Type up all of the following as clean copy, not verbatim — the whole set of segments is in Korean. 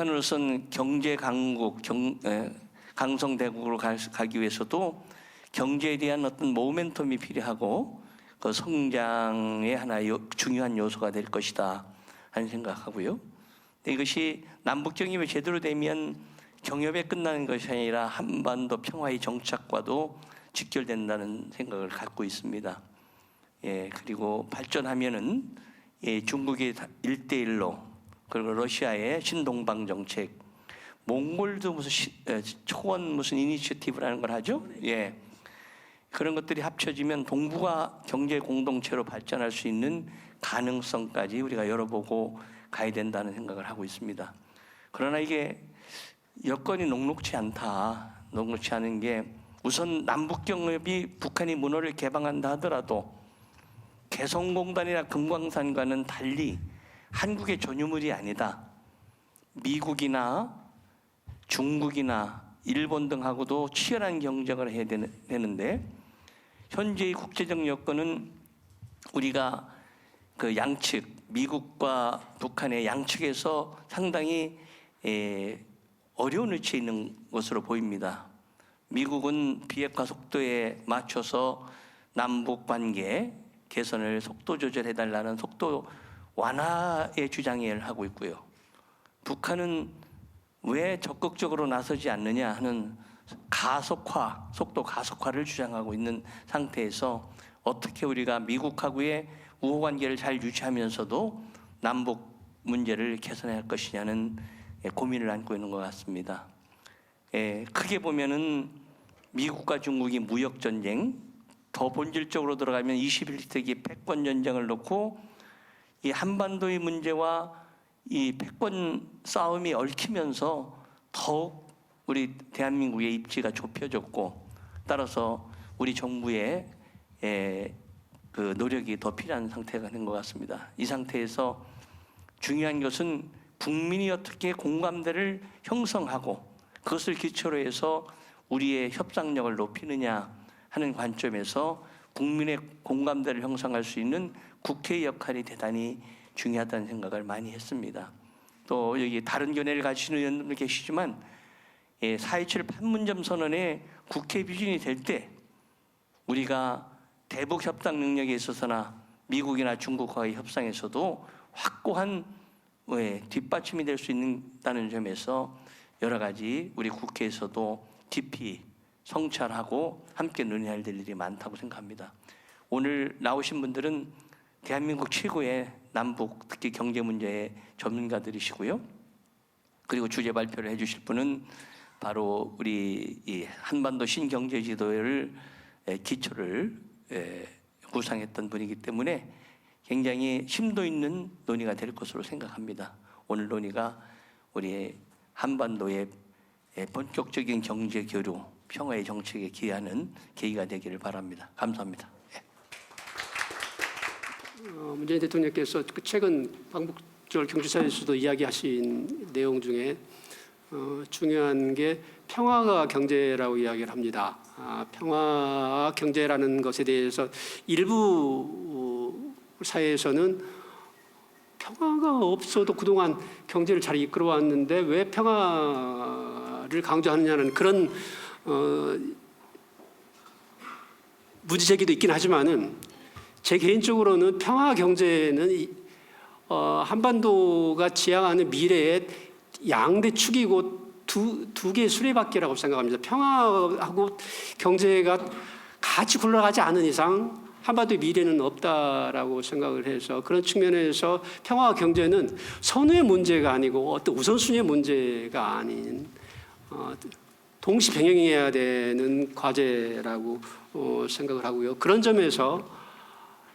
북한으로서는 경제 강국, 강성대국으로 가기 위해서도 경제에 대한 어떤 모멘텀이 필요하고 그 성장의 하나의 중요한 요소가 될 것이다 하는 생각하고요. 이것이 남북 경협이 제대로 되면 경협에 끝나는 것이 아니라 한반도 평화의 정착과도 직결된다는 생각을 갖고 있습니다. 그리고 발전하면은 중국의 1대1로 그리고 러시아의 신동방 정책, 몽골도 무슨 초원 무슨 이니셔티브라는 걸 하죠. 그런 것들이 합쳐지면 동북아 경제 공동체로 발전할 수 있는 가능성까지 우리가 열어보고 가야 된다는 생각을 하고 있습니다. 그러나 이게 여건이 녹록치 않다. 녹록치 않은 게 우선 남북경협이 북한이 문호를 개방한다 하더라도 개성공단이나 금광산과는 달리 한국의 전유물이 아니다. 미국이나 중국이나 일본 등하고도 치열한 경쟁을 해야 되는데 현재의 국제적 여건은 우리가 그 양측, 미국과 북한의 양측에서 상당히 어려운 위치에 있는 것으로 보입니다. 미국은 비핵화 속도에 맞춰서 남북 관계 개선을 속도 조절해달라는 속도 완화의 주장을 하고 있고요. 북한은 왜 적극적으로 나서지 않느냐 하는 가속화, 속도 가속화를 주장하고 있는 상태에서 어떻게 우리가 미국하고의 우호관계를 잘 유지하면서도 남북 문제를 개선할 것이냐는 고민을 안고 있는 것 같습니다. 크게 보면은 미국과 중국이 무역전쟁, 더 본질적으로 들어가면 21세기 패권전쟁을 놓고 이 한반도의 문제와 이 패권 싸움이 얽히면서 더욱 우리 대한민국의 입지가 좁혀졌고 따라서 우리 정부의 그 노력이 더 필요한 상태가 된 것 같습니다. 이 상태에서 중요한 것은 국민이 어떻게 공감대를 형성하고 그것을 기초로 해서 우리의 협상력을 높이느냐 하는 관점에서 국민의 공감대를 형성할 수 있는 국회의 역할이 대단히 중요하다는 생각을 많이 했습니다. 또 여기 다른 견해를 가지시는 의원님들 계시지만 4.27 판문점 선언의 국회 비준이 될 때 우리가 대북 협상 능력에 있어서나 미국이나 중국과의 협상에서도 확고한 뒷받침이 될 수 있다는 점에서 여러 가지 우리 국회에서도 깊이 성찰하고 함께 논의해야 될 일이 많다고 생각합니다. 오늘 나오신 분들은 대한민국 최고의 남북 특히 경제 문제의 전문가들이시고요. 그리고 주제 발표를 해주실 분은 바로 우리 이 한반도 신경제 지도를 기초를 구상했던 분이기 때문에 굉장히 심도 있는 논의가 될 것으로 생각합니다. 오늘 논의가 우리 한반도의 본격적인 경제 교류, 평화의 정책에 기여하는 계기가 되기를 바랍니다. 감사합니다. 문재인 대통령께서 최근 방북절 경주사에서도 이야기하신 내용 중에 중요한 게 평화가 경제라고 이야기를 합니다. 평화와 경제라는 것에 대해서 일부 사회에서는 평화가 없어도 그동안 경제를 잘 이끌어왔는데 왜 평화를 강조하느냐는 그런 문제제기도 있긴 하지만은 제 개인적으로는 평화 경제는 한반도가 지향하는 미래의 양대 축이고 두 개의 수레바퀴라고 생각합니다. 평화하고 경제가 같이 굴러가지 않은 이상 한반도의 미래는 없다라고 생각을 해서 그런 측면에서 평화와 경제는 선후의 문제가 아니고 어떤 우선순위의 문제가 아닌 동시 병행해야 되는 과제라고 생각을 하고요. 그런 점에서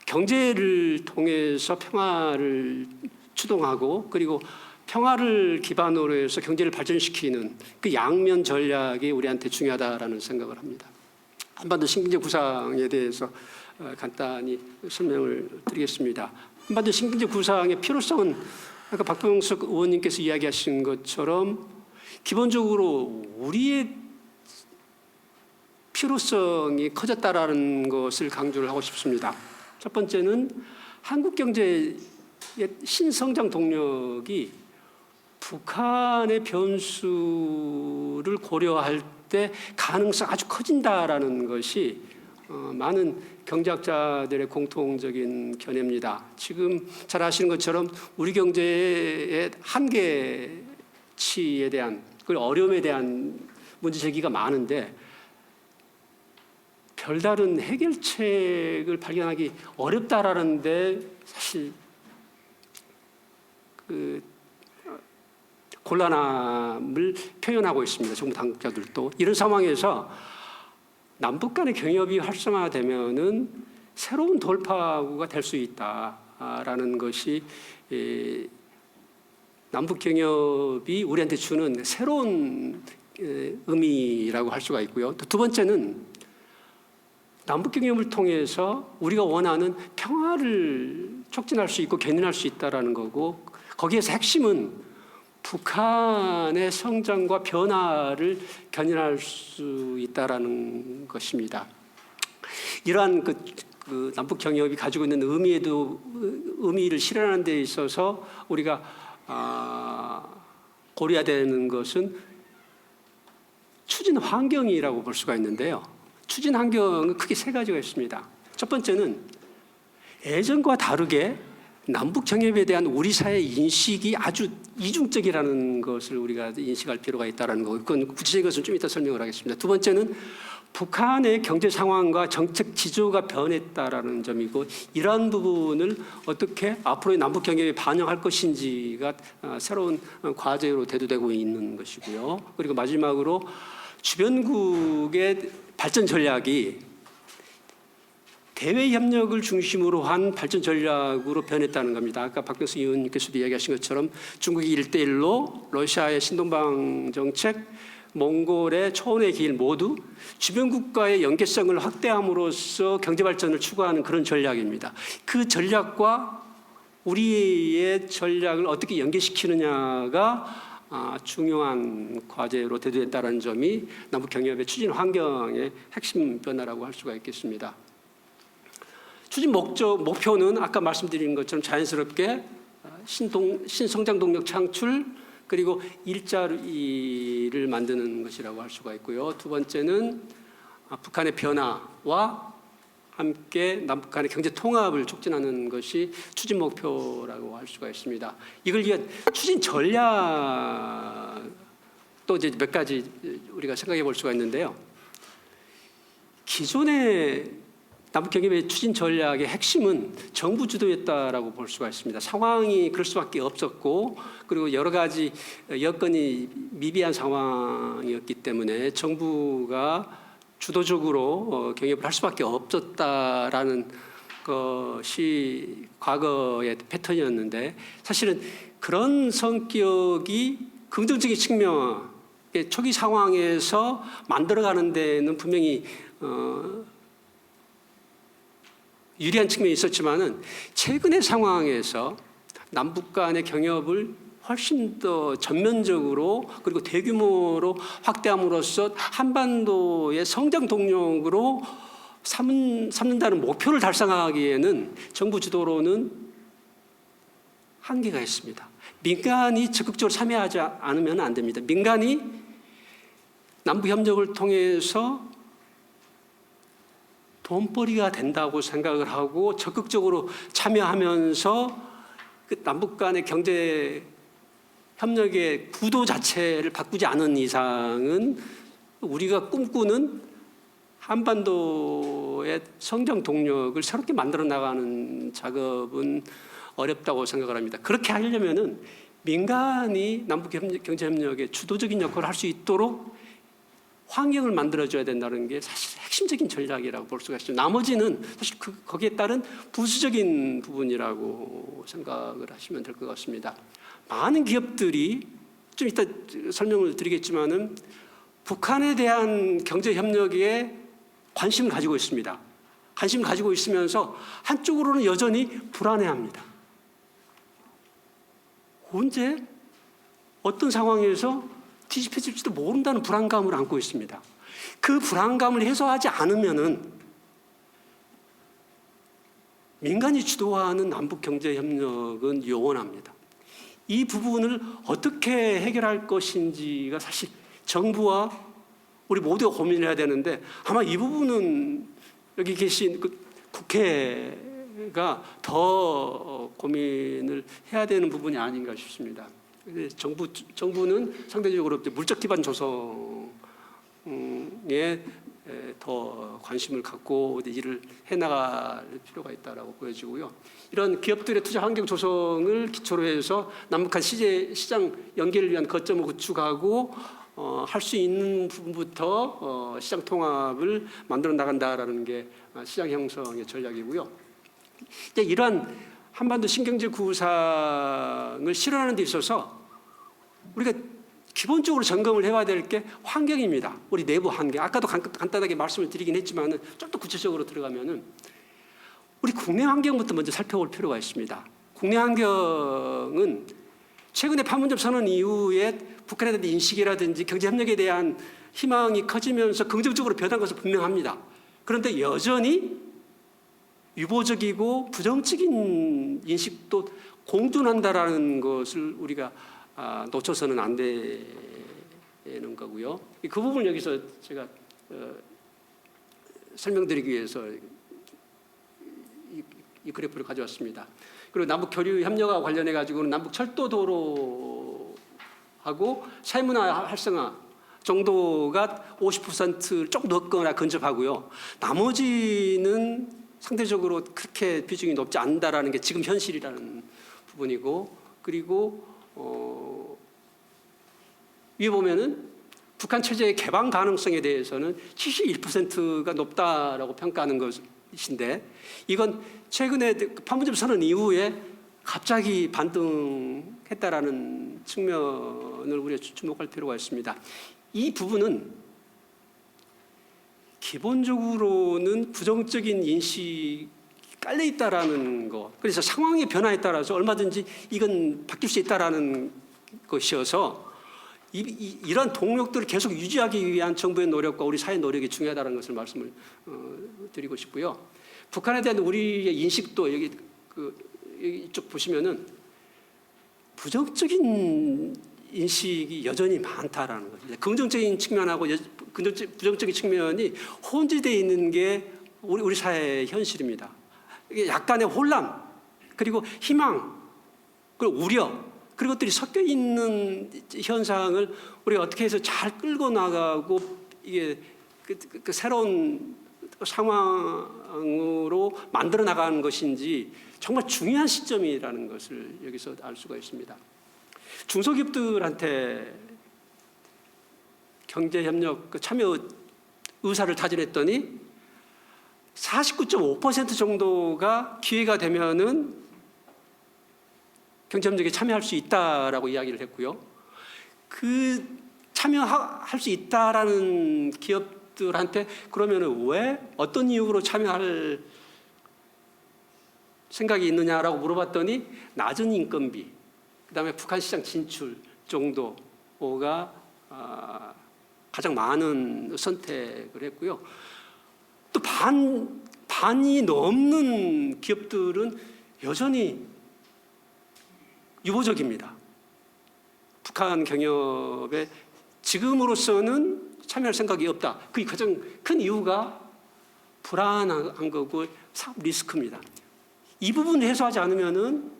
경제를 통해서 평화를 추동하고 그리고 평화를 기반으로 해서 경제를 발전시키는 그 양면 전략이 우리한테 중요하다라는 생각을 합니다. 한반도 신경제 구상에 대해서 간단히 설명을 드리겠습니다. 한반도 신경제 구상의 필요성은 아까 박병석 의원님께서 이야기하신 것처럼 기본적으로 우리의 필요성이 커졌다라는 것을 강조를 하고 싶습니다. 첫 번째는 한국 경제의 신성장 동력이 북한의 변수를 고려할 때 가능성 아주 커진다라는 것이 많은 경제학자들의 공통적인 견해입니다. 지금 잘 아시는 것처럼 우리 경제의 한계치에 대한 그 어려움에 대한 문제 제기가 많은데 별다른 해결책을 발견하기 어렵다라는데 사실 곤란함을 표현하고 있습니다. 정부 당국자들도. 이런 상황에서 남북 간의 경협이 활성화되면은 새로운 돌파구가 될 수 있다라는 것이 남북 경협이 우리한테 주는 새로운 의미라고 할 수가 있고요. 또 두 번째는 남북 경협을 통해서 우리가 원하는 평화를 촉진할 수 있고 견인할 수 있다라는 거고, 거기에서 핵심은 북한의 성장과 변화를 견인할 수 있다라는 것입니다. 이러한 그 남북 경협이 가지고 있는 의미를 실현하는 데 있어서 우리가 고려해야 되는 것은 추진 환경이라고 볼 수가 있는데요. 추진 환경은 크게 세 가지가 있습니다. 첫 번째는 예전과 다르게 남북 경협에 대한 우리 사회의 인식이 아주 이중적이라는 것을 우리가 인식할 필요가 있다는 거. 그건 구체적인 것은 좀 이따 설명을 하겠습니다. 두 번째는 북한의 경제 상황과 정책 지조가 변했다라는 점이고, 이러한 부분을 어떻게 앞으로의 남북 경협에 반영할 것인지가 새로운 과제로 대두되고 있는 것이고요. 그리고 마지막으로 주변국의 발전 전략이 대외 협력을 중심으로 한 발전 전략으로 변했다는 겁니다. 아까 박병수 의원님께서도 이야기하신 것처럼 중국이 1대1로 러시아의 신동방 정책, 몽골의 초원의 길 모두 주변 국가의 연계성을 확대함으로써 경제 발전을 추구하는 그런 전략입니다. 그 전략과 우리의 전략을 어떻게 연계시키느냐가 중요한 과제로 대두했다는 점이 남북 경협의 추진 환경의 핵심 변화라고 할 수가 있겠습니다. 추진 목표는 아까 말씀드린 것처럼 자연스럽게 신성장 동력 창출, 그리고 일자리를 만드는 것이라고 할 수가 있고요. 두 번째는 북한의 변화와 함께 남북 간의 경제 통합을 촉진하는 것이 추진 목표라고 할 수가 있습니다. 이걸 위한 추진 전략 또 이제 몇 가지 우리가 생각해 볼 수가 있는데요. 기존의 남북 경협의 추진 전략의 핵심은 정부 주도였다라고 볼 수가 있습니다. 상황이 그럴 수밖에 없었고, 그리고 여러 가지 여건이 미비한 상황이었기 때문에 정부가 주도적으로 경협을 할 수밖에 없었다라는 것이 과거의 패턴이었는데, 사실은 그런 성격이 긍정적인 측면, 초기 상황에서 만들어가는 데는 분명히 유리한 측면이 있었지만은 최근의 상황에서 남북 간의 경협을 훨씬 더 전면적으로 그리고 대규모로 확대함으로써 한반도의 성장 동력으로 삼는다는 목표를 달성하기에는 정부 주도로는 한계가 있습니다. 민간이 적극적으로 참여하지 않으면 안 됩니다. 민간이 남북 협력을 통해서 돈벌이가 된다고 생각을 하고 적극적으로 참여하면서 그 남북 간의 경제 협력의 구도 자체를 바꾸지 않은 이상은 우리가 꿈꾸는 한반도의 성장 동력을 새롭게 만들어 나가는 작업은 어렵다고 생각을 합니다. 그렇게 하려면은 민간이 남북 경제 협력의 주도적인 역할을 할 수 있도록 환경을 만들어줘야 된다는 게 사실 핵심적인 전략이라고 볼 수가 있죠. 나머지는 사실 거기에 따른 부수적인 부분이라고 생각을 하시면 될 것 같습니다. 많은 기업들이 좀 이따 설명을 드리겠지만은 북한에 대한 경제 협력에 관심을 가지고 있습니다. 관심을 가지고 있으면서 한쪽으로는 여전히 불안해합니다. 언제 어떤 상황에서 뒤집혀질지도 모른다는 불안감을 안고 있습니다. 그 불안감을 해소하지 않으면은 민간이 주도하는 남북 경제 협력은 요원합니다. 이 부분을 어떻게 해결할 것인지가 사실 정부와 우리 모두가 고민을 해야 되는데, 아마 이 부분은 여기 계신 그 국회가 더 고민을 해야 되는 부분이 아닌가 싶습니다. 정부는 상대적으로 물적 기반 조성에 더 관심을 갖고 일을 해나갈 필요가 있다고 보여지고요. 이런 기업들의 투자 환경 조성을 기초로 해서 남북한 시장 연계를 위한 거점을 구축하고 할 수 있는 부분부터 시장 통합을 만들어 나간다라는 게 시장 형성의 전략이고요. 이제 이러한 한반도 신경제 구상을 실현하는 데 있어서 우리가 기본적으로 점검을 해봐야 될 게 환경입니다. 우리 내부 환경. 아까도 간단하게 말씀을 드리긴 했지만은 좀 더 구체적으로 들어가면은 우리 국내 환경부터 먼저 살펴볼 필요가 있습니다. 국내 환경은 최근에 판문점 선언 이후에 북한에 대한 인식이라든지 경제 협력에 대한 희망이 커지면서 긍정적으로 변한 것은 분명합니다. 그런데 여전히 유보적이고 부정적인 인식도 공존한다라는 것을 우리가 놓쳐서는 안 되는 거고요. 그 부분을 여기서 제가 설명드리기 위해서 이 그래프를 가져왔습니다. 그리고 남북 교류 협력과 관련해 가지고는 남북 철도 도로하고 사회문화 활성화 정도가 50%를 조금 넘거나 근접하고요. 나머지는 상대적으로 그렇게 비중이 높지 않다라는 게 지금 현실이라는 부분이고, 그리고 위에 보면은 북한 체제의 개방 가능성에 대해서는 71%가 높다라고 평가하는 것인데, 이건 최근에 판문점 선언 이후에 갑자기 반등했다라는 측면을 우리가 주목할 필요가 있습니다. 이 부분은 기본적으로는 부정적인 인식이 깔려 있다라는 거. 그래서 상황의 변화에 따라서 얼마든지 이건 바뀔 수 있다라는 것이어서 이러한 동력들을 계속 유지하기 위한 정부의 노력과 우리 사회 노력이 중요하다는 것을 말씀을 드리고 싶고요. 북한에 대한 우리의 인식도 여기 이쪽 보시면은 부정적인 인식이 여전히 많다라는 거죠. 긍정적인 측면하고 부정적인 측면이 혼재되어 있는 게 우리 사회의 현실입니다. 이게 약간의 혼란, 그리고 희망, 그리고 우려, 그런 것들이 섞여 있는 현상을 우리가 어떻게 해서 잘 끌고 나가고 이게 그 새로운 상황으로 만들어 나가는 것인지 정말 중요한 시점이라는 것을 여기서 알 수가 있습니다. 중소기업들한테 경제협력 참여 의사를 타진했더니 49.5% 정도가 기회가 되면은 경제협력에 참여할 수 있다라고 이야기를 했고요. 그 참여할 수 있다라는 기업들한테 그러면은 왜 어떤 이유로 참여할 생각이 있느냐라고 물어봤더니 낮은 인건비, 그다음에 북한 시장 진출 정도가 가장 많은 선택을 했고요. 또 반이 넘는 기업들은 여전히 유보적입니다. 북한 경협에 지금으로서는 참여할 생각이 없다. 그 가장 큰 이유가 불안한 거고 사업 리스크입니다. 이 부분을 해소하지 않으면은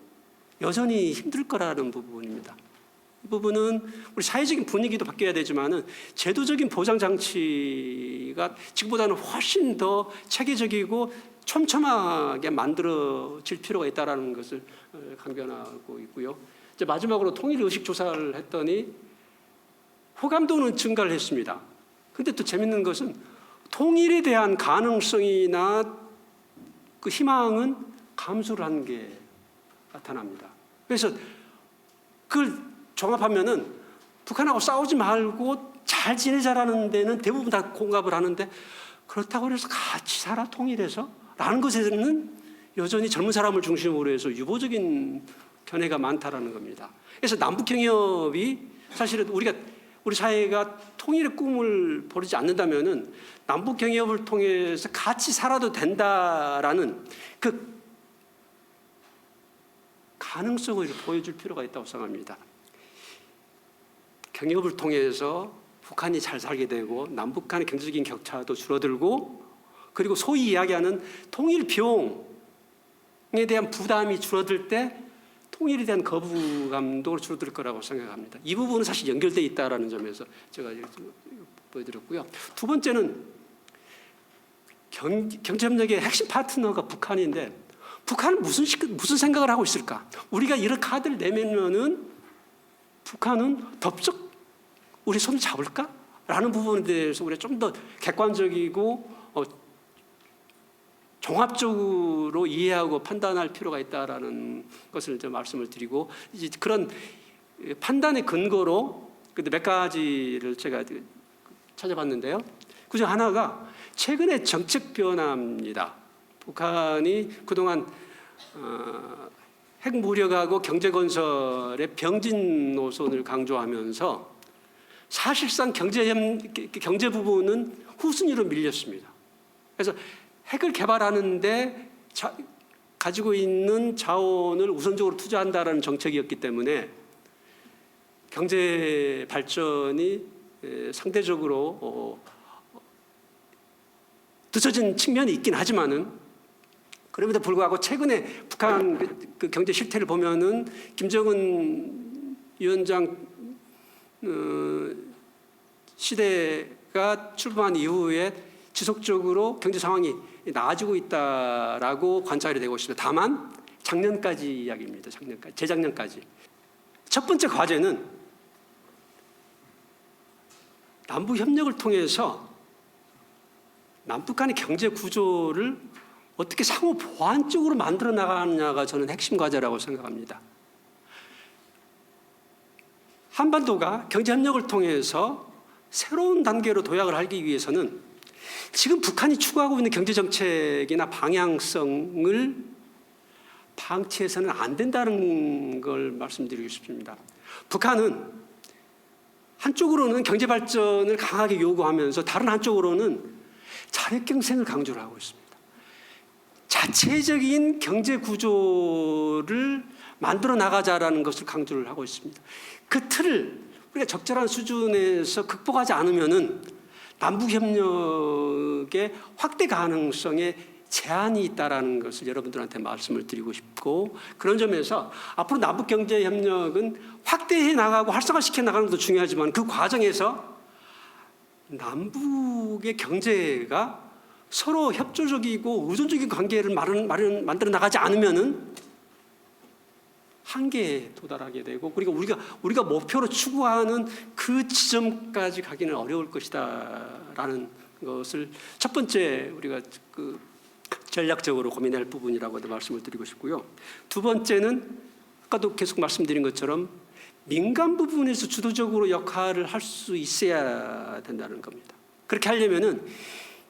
여전히 힘들 거라는 부분입니다. 이 부분은 우리 사회적인 분위기도 바뀌어야 되지만은 제도적인 보장 장치가 지금보다는 훨씬 더 체계적이고 촘촘하게 만들어질 필요가 있다라는 것을 강변하고 있고요. 이제 마지막으로 통일 의식 조사를 했더니 호감도는 증가를 했습니다. 근데 또 재밌는 것은 통일에 대한 가능성이나 그 희망은 감소를 한 게 나타납니다. 그래서 그걸 종합하면은 북한하고 싸우지 말고 잘 지내자라는 데는 대부분 다 공감을 하는데, 그렇다고 해서 같이 살아 통일해서 라는 것에는 여전히 젊은 사람을 중심으로 해서 유보적인 견해가 많다라는 겁니다. 그래서 남북경협이 사실은 우리 사회가 통일의 꿈을 버리지 않는다면은 남북경협을 통해서 같이 살아도 된다라는 그 가능성을 보여줄 필요가 있다고 생각합니다. 경협을 통해서 북한이 잘 살게 되고 남북 간의 경제적인 격차도 줄어들고, 그리고 소위 이야기하는 통일 비용에 대한 부담이 줄어들 때 통일에 대한 거부감도 줄어들 거라고 생각합니다. 이 부분은 사실 연결되어 있다는 점에서 제가 보여드렸고요. 두 번째는 경제협력의 핵심 파트너가 북한인데, 북한은 무슨 생각을 하고 있을까? 우리가 이런 카드를 내면은 북한은 덥석 우리 손을 잡을까? 라는 부분에 대해서 우리가 좀 더 객관적이고 종합적으로 이해하고 판단할 필요가 있다라는 것을 좀 말씀을 드리고, 이제 그런 판단의 근거로 몇 가지를 제가 찾아봤는데요. 그중 하나가 최근의 정책 변화입니다. 북한이 그동안 핵무력하고 경제건설의 병진 노선을 강조하면서 사실상 경제 부분은 후순위로 밀렸습니다. 그래서 핵을 개발하는데 가지고 있는 자원을 우선적으로 투자한다라는 정책이었기 때문에 경제 발전이 상대적으로 늦어진 측면이 있긴 하지만은, 그럼에도 불구하고 최근에 북한 그 경제 실태를 보면은 김정은 위원장 시대가 출범한 이후에 지속적으로 경제 상황이 나아지고 있다라고 관찰이 되고 있습니다. 다만 작년까지 이야기입니다. 재작년까지. 첫 번째 과제는 남북 협력을 통해서 남북 간의 경제 구조를 어떻게 상호 보완적으로 만들어 나가느냐가 저는 핵심 과제라고 생각합니다. 한반도가 경제 협력을 통해서 새로운 단계로 도약을 하기 위해서는 지금 북한이 추구하고 있는 경제 정책이나 방향성을 방치해서는 안 된다는 걸 말씀드리고 싶습니다. 북한은 한쪽으로는 경제 발전을 강하게 요구하면서 다른 한쪽으로는 자력 경생을 강조를 하고 있습니다. 자체적인 경제 구조를 만들어 나가자라는 것을 강조를 하고 있습니다. 그 틀을 우리가 적절한 수준에서 극복하지 않으면은 남북 협력의 확대 가능성에 제한이 있다라는 것을 여러분들한테 말씀을 드리고 싶고, 그런 점에서 앞으로 남북 경제 협력은 확대해 나가고 활성화시켜 나가는 것도 중요하지만 그 과정에서 남북의 경제가 서로 협조적이고 의존적인 관계를 만들어 나가지 않으면은 한계에 도달하게 되고, 그리고 우리가 목표로 추구하는 그 지점까지 가기는 어려울 것이다라는 것을 첫 번째 우리가 전략적으로 고민할 부분이라고도 말씀을 드리고 싶고요. 두 번째는 아까도 계속 말씀드린 것처럼 민간 부분에서 주도적으로 역할을 할 수 있어야 된다는 겁니다. 그렇게 하려면은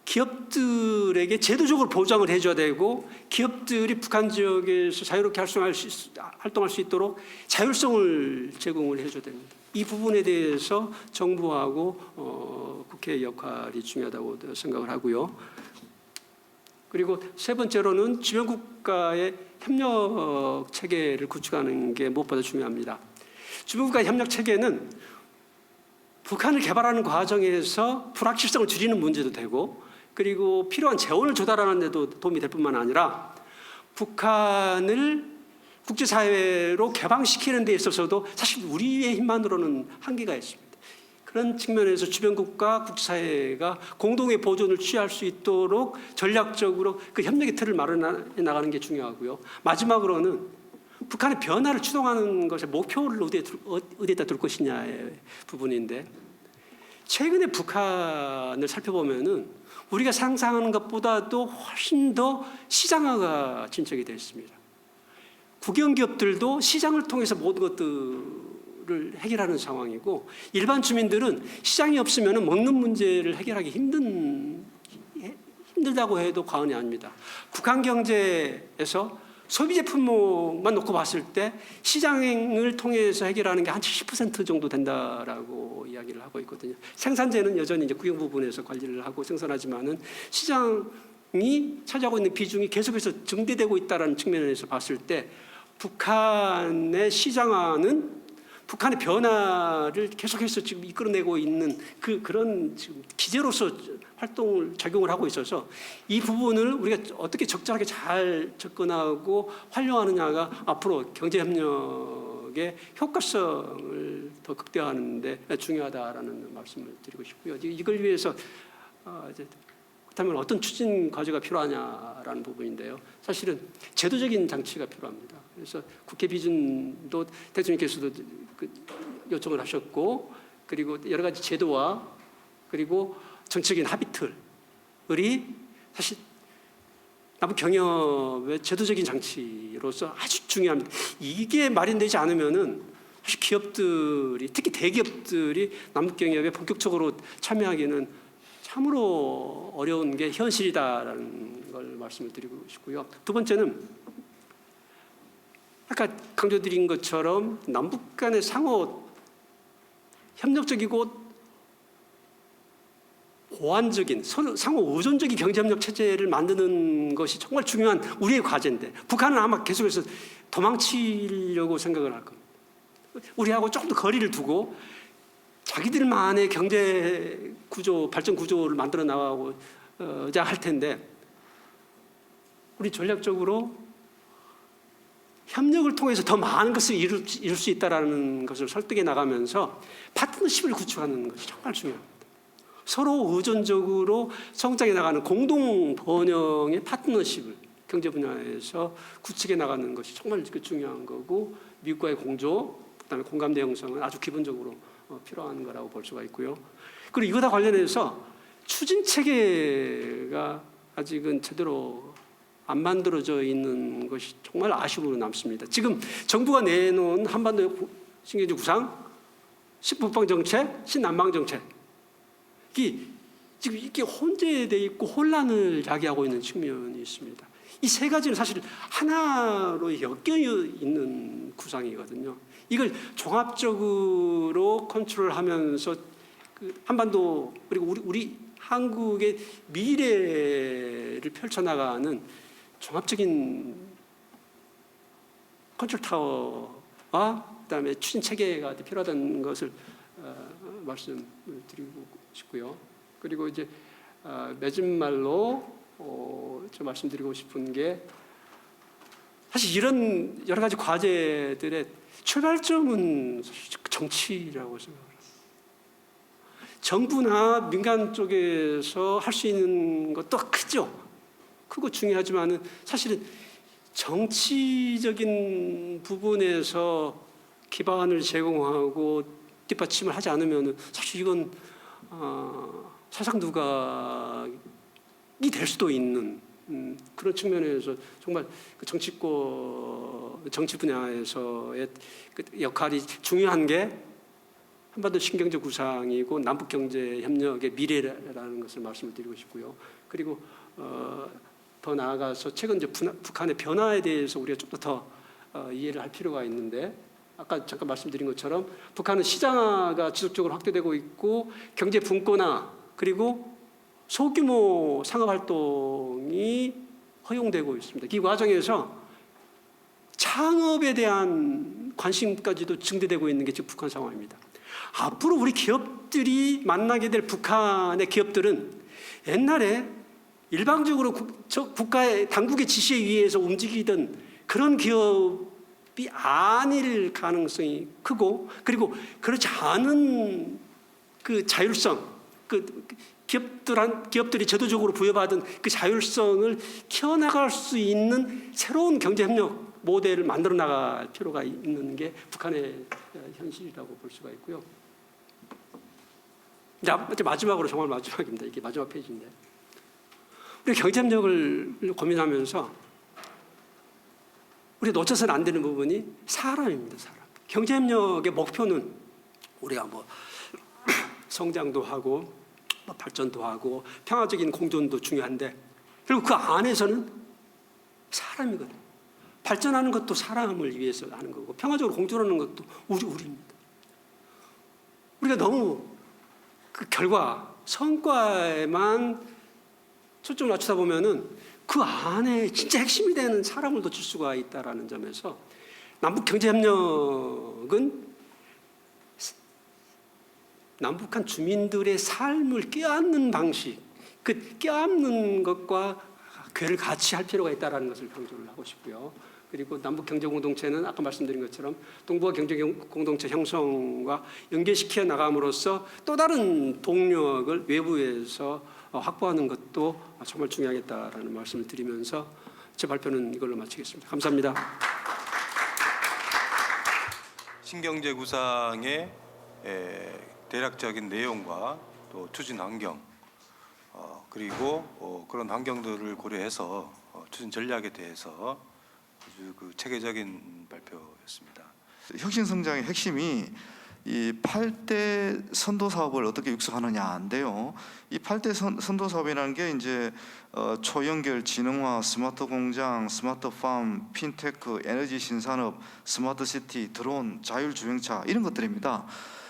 기업들에게 제도적으로 보장을 해줘야 되고, 기업들이 북한 지역에서 자유롭게 활동할 수 있도록 자율성을 제공을 해줘야 됩니다. 이 부분에 대해서 정부하고 국회의 역할이 중요하다고 생각을 하고요. 그리고 세 번째로는 주변 국가의 협력 체계를 구축하는 게 무엇보다 중요합니다. 주변 국가의 협력 체계는 북한을 개발하는 과정에서 불확실성을 줄이는 문제도 되고, 그리고 필요한 재원을 조달하는 데도 도움이 될 뿐만 아니라 북한을 국제사회로 개방시키는 데 있어서도 사실 우리의 힘만으로는 한계가 있습니다. 그런 측면에서 주변국가 국제사회가 공동의 보존을 취할 수 있도록 전략적으로 그 협력의 틀을 마련해 나가는 게 중요하고요. 마지막으로는 북한의 변화를 추동하는 것의 목표를 어디에다 둘 것이냐의 부분인데, 최근에 북한을 살펴보면은 우리가 상상하는 것보다도 훨씬 더 시장화가 진척이 되어 있습니다. 국영기업들도 시장을 통해서 모든 것들을 해결하는 상황이고, 일반 주민들은 시장이 없으면 먹는 문제를 해결하기 힘들다고 해도 과언이 아닙니다. 북한 경제에서 소비 제품만 놓고 봤을 때 시장을 통해서 해결하는 게 한 70% 정도 된다라고 이야기를 하고 있거든요. 생산재는 여전히 이제 국영 부분에서 관리를 하고 생산하지만은 시장이 차지하고 있는 비중이 계속해서 증대되고 있다는 측면에서 봤을 때 북한의 시장화는 북한의 변화를 계속해서 지금 이끌어내고 있는 그런 지금 기제로서 활동을 작용을 하고 있어서 이 부분을 우리가 어떻게 적절하게 잘 접근하고 활용하느냐가 앞으로 경제협력의 효과성을 더 극대화하는 데 중요하다라는 말씀을 드리고 싶고요. 이걸 위해서 이제 그렇다면 어떤 추진 과제가 필요하냐라는 부분인데요. 사실은 제도적인 장치가 필요합니다. 그래서 국회 비준도 대통령께서도 요청을 하셨고, 그리고 여러 가지 제도와 그리고 정책인 합의 틀이 사실 남북 경협의 제도적인 장치로서 아주 중요합니다. 이게 마련되지 않으면은 사실 기업들이, 특히 대기업들이 남북 경협에 본격적으로 참여하기는 참으로 어려운 게 현실이다라는 걸 말씀을 드리고 싶고요. 두 번째는 아까 강조드린 것처럼 남북 간의 상호 협력적이고 보완적인, 상호 의존적인 경제협력 체제를 만드는 것이 정말 중요한 우리의 과제인데, 북한은 아마 계속해서 도망치려고 생각을 할 겁니다. 우리하고 조금 더 거리를 두고 자기들만의 경제 구조, 발전 구조를 만들어 나가고자 할 텐데, 우리 전략적으로 협력을 통해서 더 많은 것을 이룰 수 있다는 것을 설득해 나가면서 파트너십을 구축하는 것이 정말 중요합니다. 서로 의존적으로 성장해 나가는 공동 번영의 파트너십을 경제 분야에서 구축해 나가는 것이 정말 중요한 거고, 미국과의 공조, 그다음에 공감대 형성은 아주 기본적으로 필요한 거라고 볼 수가 있고요. 그리고 이거와 관련해서 추진 체계가 아직은 제대로 안 만들어져 있는 것이 정말 아쉬움으로 남습니다. 지금 정부가 내놓은 한반도 신경제 구상, 북방 정책, 신남방 정책이 지금 이게 혼재되어 있고 혼란을 야기하고 있는 측면이 있습니다. 이 세 가지는 사실 하나로 엮여 있는 구상이거든요. 이걸 종합적으로 컨트롤하면서 한반도 그리고 우리 한국의 미래를 펼쳐나가는 종합적인 컨트롤 타워와 그다음에 추진 체계가 필요하다는 것을 말씀드리고 싶고요. 그리고 이제 맺은 말로 좀 말씀드리고 싶은 게, 사실 이런 여러 가지 과제들의 출발점은 정치라고 생각합니다. 정부나 민간 쪽에서 할 수 있는 것도 크고 중요하지만은 사실은 정치적인 부분에서 기반을 제공하고 뒷받침을 하지 않으면은 사실 이건 사상 누각이 될 수도 있는 그런 측면에서 정말 그 정치 분야에서의 그 역할이 중요한 게 한반도 신경제 구상이고 남북 경제 협력의 미래라는 것을 말씀을 드리고 싶고요. 그리고 더 나아가서 최근 이제 북한의 변화에 대해서 우리가 좀 더 이해를 할 필요가 있는데, 아까 잠깐 말씀드린 것처럼 북한은 시장화가 지속적으로 확대되고 있고 경제 분권화 그리고 소규모 상업 활동이 허용되고 있습니다. 이 과정에서 창업에 대한 관심까지도 증대되고 있는 게 지금 북한 상황입니다. 앞으로 우리 기업들이 만나게 될 북한의 기업들은 옛날에 일방적으로 국가의 당국의 지시에 의해서 움직이던 그런 기업이 아닐 가능성이 크고, 그리고 그렇지 않은 그 자율성, 그 기업들이 제도적으로 부여받은 그 자율성을 키워나갈 수 있는 새로운 경제협력 모델을 만들어 나갈 필요가 있는 게 북한의 현실이라고 볼 수가 있고요. 이제 마지막으로, 정말 마지막입니다. 이게 마지막 페이지인데, 우리 경제협력을 고민하면서 우리 놓쳐서는 안 되는 부분이 사람입니다. 사람. 경제협력의 목표는 우리가 성장도 하고 발전도 하고 평화적인 공존도 중요한데, 그리고 그 안에서는 사람이거든요. 발전하는 것도 사람을 위해서 하는 거고 평화적으로 공존하는 것도 우리입니다. 우리가 너무 그 결과, 성과에만 초점을 맞추다 보면은 그 안에 진짜 핵심이 되는 사람을 놓칠 수가 있다라는 점에서 남북 경제 협력은 남북한 주민들의 삶을 껴안는 방식, 그 껴안는 것과 궤를 같이 할 필요가 있다는 것을 강조를 하고 싶고요. 그리고 남북 경제 공동체는 아까 말씀드린 것처럼 동북아 경제 공동체 형성과 연계시켜 나감으로써 또 다른 동력을 외부에서 확보하는 것도 정말 중요하겠다라는 말씀을 드리면서 제 발표는 이걸로 마치겠습니다. 감사합니다. 신경제 구상의 대략적인 내용과 또 추진 환경 그리고 그런 환경들을 고려해서 추진 전략에 대해서 아주 그 체계적인 발표였습니다. 혁신성장의 핵심이 이 8대 선도 사업을 어떻게 육성하느냐인데요. 이 8대 선도 사업이라는 게 이제 초연결, 지능화, 스마트 공장, 스마트 팜, 핀테크, 에너지 신산업, 스마트 시티, 드론, 자율주행차 이런 것들입니다.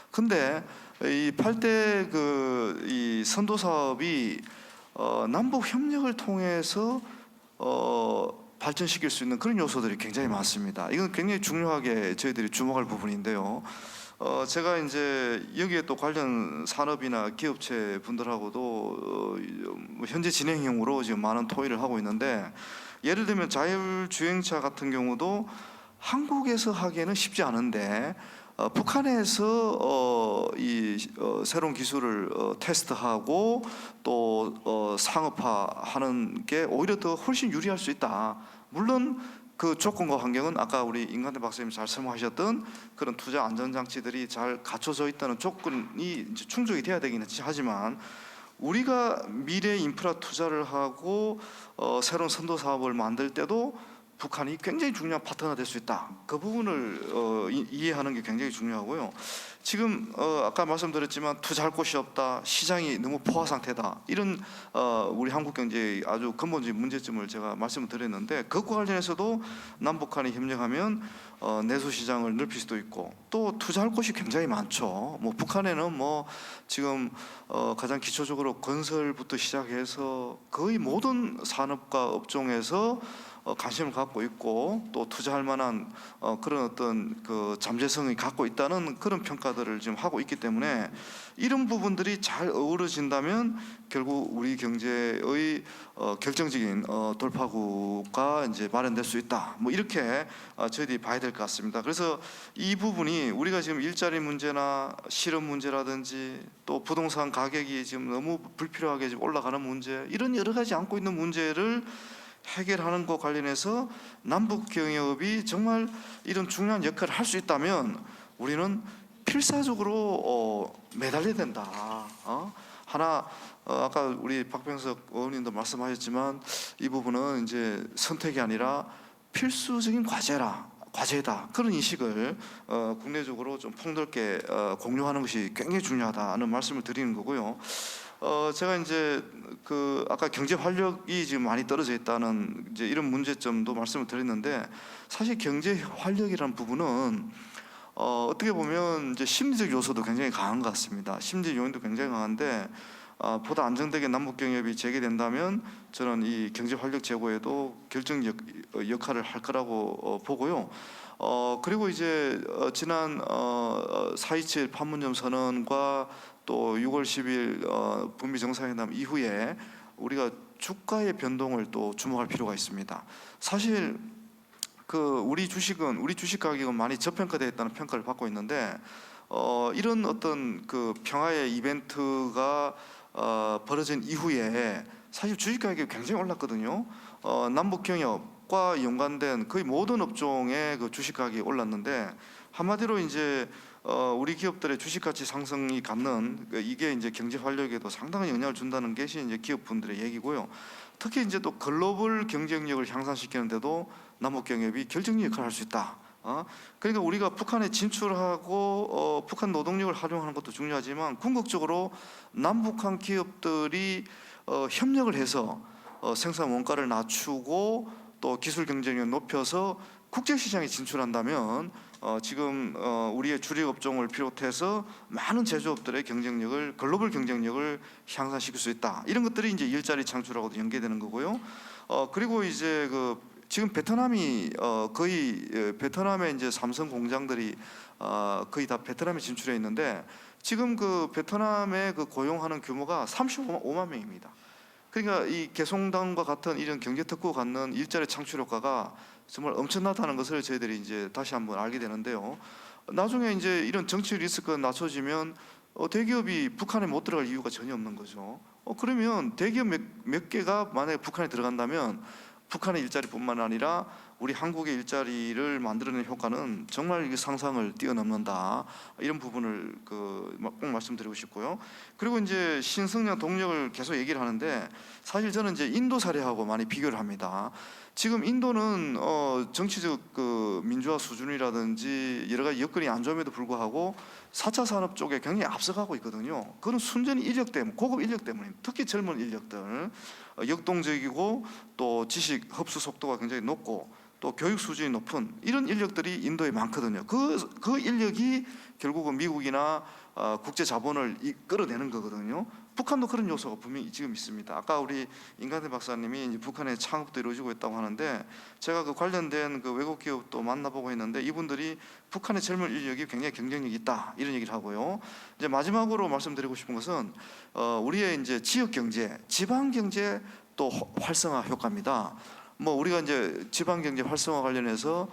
근데 이 8대 이 선도 사업이 남북 협력을 통해서 발전시킬 수 있는 그런 요소들이 굉장히 많습니다. 이건 굉장히 중요하게 저희들이 주목할 부분인데요. 제가 이제 여기에 또 관련 산업이나 기업체 분들하고도 현재 진행형으로 지금 많은 토의를 하고 있는데, 예를 들면 자율주행차 같은 경우도 한국에서 하기에는 쉽지 않은데 북한에서 새로운 기술을 테스트하고 또 상업화하는 게 오히려 더 훨씬 유리할 수 있다. 물론 그 조건과 환경은 아까 우리 임관대 박사님 잘 설명하셨던 그런 투자 안전장치들이 잘 갖춰져 있다는 조건이 이제 충족이 돼야 되긴 하지만, 우리가 미래 인프라 투자를 하고 새로운 선도 사업을 만들 때도 북한이 굉장히 중요한 파트너가 될 수 있다. 그 부분을 이해하는 게 굉장히 중요하고요. 지금 아까 말씀드렸지만 투자할 곳이 없다, 시장이 너무 포화 상태다, 이런 우리 한국 경제의 아주 근본적인 문제점을 제가 말씀을 드렸는데, 그것과 관련해서도 남북한이 협력하면 내수 시장을 넓힐 수도 있고 또 투자할 곳이 굉장히 많죠. 뭐 북한에는 뭐 지금 가장 기초적으로 건설부터 시작해서 거의 모든 산업과 업종에서 관심을 갖고 있고 또 투자할 만한 그런 어떤 그 잠재성이 갖고 있다는 그런 평가들을 지금 하고 있기 때문에, 이런 부분들이 잘 어우러진다면 결국 우리 경제의 결정적인 돌파구가 이제 마련될 수 있다. 뭐 이렇게 저희들이 봐야 될 것 같습니다. 그래서 이 부분이 우리가 지금 일자리 문제나 실업 문제라든지 또 부동산 가격이 지금 너무 불필요하게 지금 올라가는 문제, 이런 여러 가지 안고 있는 문제를 해결하는 것 관련해서 남북 경협이 정말 이런 중요한 역할을 할 수 있다면 우리는 필사적으로 매달려야 된다. 하나 아까 우리 박병석 의원님도 말씀하셨지만 이 부분은 이제 선택이 아니라 필수적인 과제다. 그런 인식을 국내적으로 좀 폭넓게 공유하는 것이 굉장히 중요하다는 말씀을 드리는 거고요. 제가 이제 그 아까 경제 활력이 지금 많이 떨어져 있다는 이제 이런 문제점도 말씀을 드렸는데, 사실 경제 활력이라는 부분은 어떻게 보면 이제 심리적 요소도 굉장히 강한 것 같습니다. 심리적 요인도 굉장히 강한데 보다 안정되게 남북 경협이 재개된다면 저는 이 경제 활력 제고에도 결정적 역할을 할 거라고 보고요. 그리고 이제 지난 4.27 판문점 선언과 또 6월 10일 북미 정상회담 이후에 우리가 주가의 변동을 또 주목할 필요가 있습니다. 사실 우리 주식 가격은 많이 저평가되어 있다는 평가를 받고 있는데, 이런 어떤 그 평화의 이벤트가 벌어진 이후에 사실 주식 가격이 굉장히 올랐거든요. 남북 경협과 연관된 거의 모든 업종의 그 주식 가격이 올랐는데, 한마디로 이제 우리 기업들의 주식 가치 상승이 갖는 이게 이제 경제 활력에도 상당한 영향을 준다는 것이 이제 기업분들의 얘기고요. 특히 이제 또 글로벌 경쟁력을 향상시키는데도 남북 경협이 결정적 역할을 할 수 있다. 그러니까 우리가 북한에 진출하고 북한 노동력을 활용하는 것도 중요하지만 궁극적으로 남북한 기업들이 협력을 해서 생산 원가를 낮추고 또 기술 경쟁력을 높여서 국제 시장에 진출한다면 지금 우리의 주력 업종을 비롯해서 많은 제조업들의 경쟁력을, 글로벌 경쟁력을 향상시킬 수 있다. 이런 것들이 이제 일자리 창출하고도 연계되는 거고요. 그리고 이제 그 지금 베트남이 거의 베트남의 이제 삼성 공장들이 거의 다 베트남에 진출해 있는데 지금 그 베트남의 그 고용하는 규모가 35만 명입니다. 그러니까 이 개성당과 같은 이런 경제 특구가 갖는 일자리 창출 효과가 정말 엄청나다는 것을 저희들이 이제 다시 한번 알게 되는데요. 나중에 이제 이런 정치 리스크가 낮춰지면 대기업이 북한에 못 들어갈 이유가 전혀 없는 거죠. 그러면 대기업 몇 개가 만약에 북한에 들어간다면 북한의 일자리뿐만 아니라 우리 한국의 일자리를 만들어내는 효과는 정말 이게 상상을 뛰어넘는다. 이런 부분을 꼭 말씀드리고 싶고요. 그리고 이제 신성장 동력을 계속 얘기를 하는데 사실 저는 이제 인도 사례하고 많이 비교를 합니다. 지금 인도는 정치적 민주화 수준이라든지 여러 가지 여건이 안 좋음에도 불구하고 4차 산업 쪽에 굉장히 앞서가고 있거든요. 그건 순전히 인력 때문에, 고급 인력 때문에, 특히 젊은 인력들 역동적이고 또 지식 흡수 속도가 굉장히 높고 또 교육 수준이 높은 이런 인력들이 인도에 많거든요. 그 인력이 결국은 미국이나 국제 자본을 끌어내는 거거든요. 북한도 그런 요소가 분명히 지금 있습니다. 아까 우리 임관태 박사님이 이제 북한의 창업도 이루어지고 있다고 하는데 제가 그 관련된 그 외국 기업도 만나보고 했는데 이분들이 북한의 젊은 인력이 굉장히 경쟁력이 있다 이런 얘기를 하고요. 이제 마지막으로 말씀드리고 싶은 것은 우리의 이제 지역 경제, 지방 경제 또 활성화 효과입니다. 우리가 이제 지방 경제 활성화 관련해서